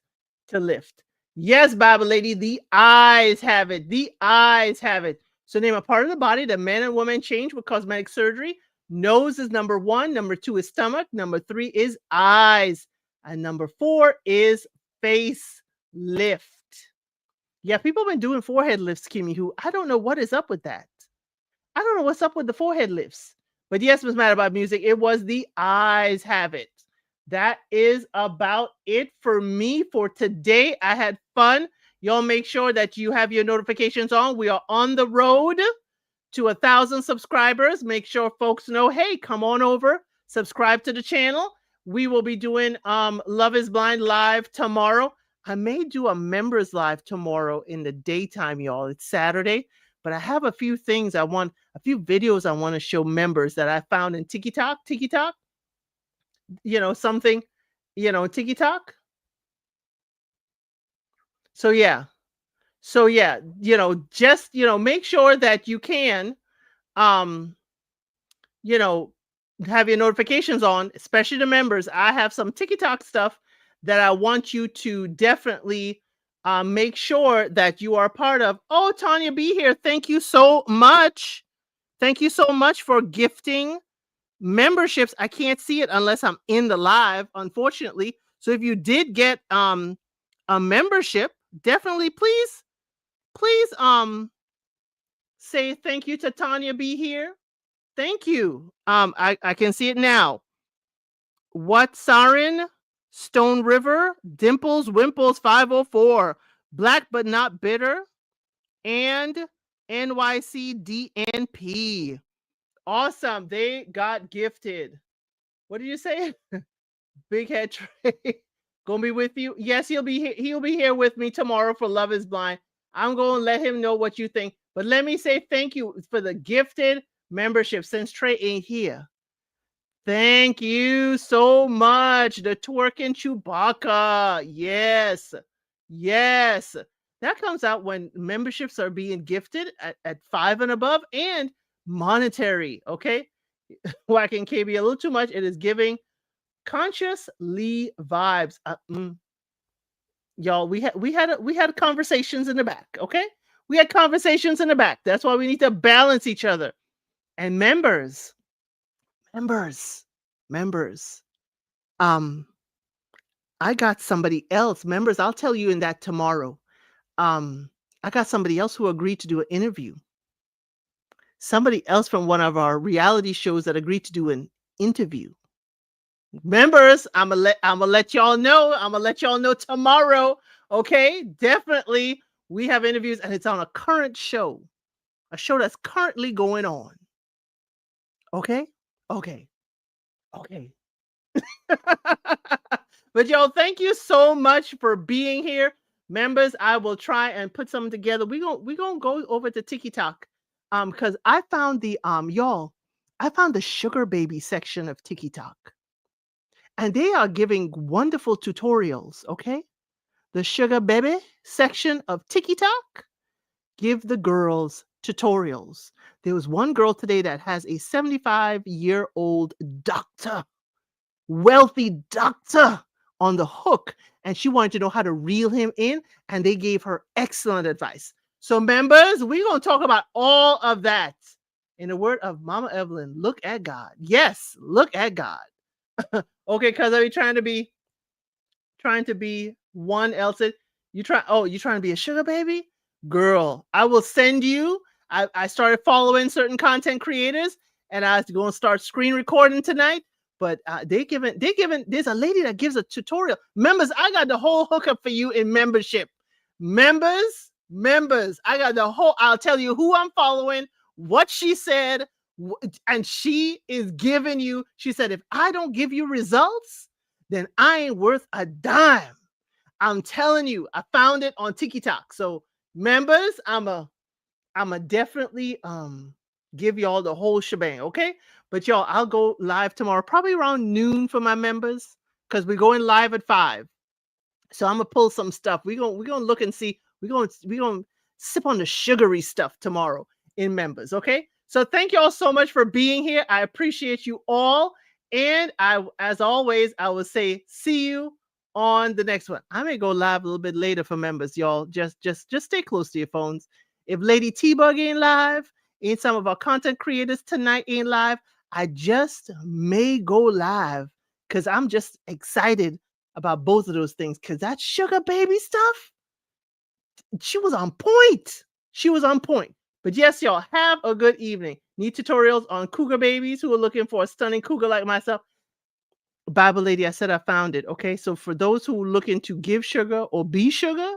to lift. Yes, Bible lady, the eyes have it. The eyes have it. So name a part of the body that men and women change with cosmetic surgery. Nose is number one. Number two is stomach. Number three is eyes. And number four is face lift. Yeah, people have been doing forehead lifts, Kimmy, who I don't know what is up with that. I don't know what's up with the forehead lifts. But yes, Miss Mad About Music, it was the eyes have it. That is about it for me for today. I had fun. Y'all make sure that you have your notifications on. We are on the road to 1,000 subscribers. Make sure folks know, hey, come on over, subscribe to the channel. We will be doing Love is Blind live tomorrow. I may do a members live tomorrow in the daytime, y'all. It's Saturday, but I have a few things a few videos I want to show members that I found in TikTok, something, TikTok. So yeah. Just, make sure that you can, um, you know, have your notifications on, especially the members. I have some TikTok stuff that I want you to definitely make sure that you are part of. Oh, Tanya B here. Thank you so much. Thank you so much for gifting memberships. I can't see it unless I'm in the live, unfortunately. So if you did get a membership, definitely please say thank you to Tanya B here. Thank you. I can see it now. What Sarin, Stone River, Dimples, Wimples 504, Black but Not Bitter, and NYC Awesome. They got gifted. What did you say? Big Head Trey. Gonna be with you? Yes, he'll be here. He'll be here with me tomorrow for Love is Blind. I'm gonna let him know what you think. But let me say thank you for the gifted membership since Trey ain't here. Thank you so much. The twerking Chewbacca. Yes. Yes. That comes out when memberships are being gifted at 5 and above and monetary. Okay. Whacking KB a little too much. It is giving conscious Lee vibes. Y'all, we had conversations in the back. Okay. We had conversations in the back. That's why we need to balance each other. And members. I got somebody else. Members, I'll tell you in that tomorrow. I got somebody else who agreed to do an interview. Somebody else from one of our reality shows that agreed to do an interview. Members, I'm gonna let y'all know. I'm gonna let y'all know tomorrow. Okay, definitely. We have interviews, and it's on a current show, a show that's currently going on. Okay. But y'all, thank you so much for being here. Members, I will try and put something together. We're gonna go over to TikTok. Because I found the sugar baby section of TikTok. And they are giving wonderful tutorials, okay? The sugar baby section of TikTok give the girls tutorials. There was one girl today that has a 75-year-old doctor, wealthy doctor on the hook, and she wanted to know how to reel him in, and they gave her excellent advice. So members, we're going to talk about all of that. In the word of Mama Evelyn, look at God. Yes, look at God. Okay, because are you trying to be one, ElCid? You trying to be a sugar baby? Girl, I will send you. I started following certain content creators, and I was going to start screen recording tonight. But they given. There's a lady that gives a tutorial. Members, I got the whole hookup for you in membership. Members, I got the whole. I'll tell you who I'm following, what she said, and she is giving you. She said, if I don't give you results, then I ain't worth a dime. I'm telling you, I found it on TikTok. So members, I'ma definitely give y'all the whole shebang, okay? But y'all, I'll go live tomorrow, probably around noon for my members, because we're going live at 5. So I'm gonna pull some stuff. We're gonna look and see. We're gonna sip on the sugary stuff tomorrow in members, okay? So thank you all so much for being here. I appreciate you all. And as always, I will say see you on the next one. I may go live a little bit later for members, y'all. Just stay close to your phones. If Lady T-Bug ain't live, and some of our content creators tonight ain't live, I just may go live because I'm just excited about both of those things. Because that sugar baby stuff, she was on point. But yes, y'all, have a good evening. Need tutorials on cougar babies who are looking for a stunning cougar like myself? Bible Lady, I said I found it. Okay, so for those who are looking to give sugar or be sugar,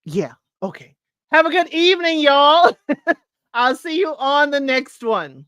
yeah, okay. Have a good evening, y'all. I'll see you on the next one.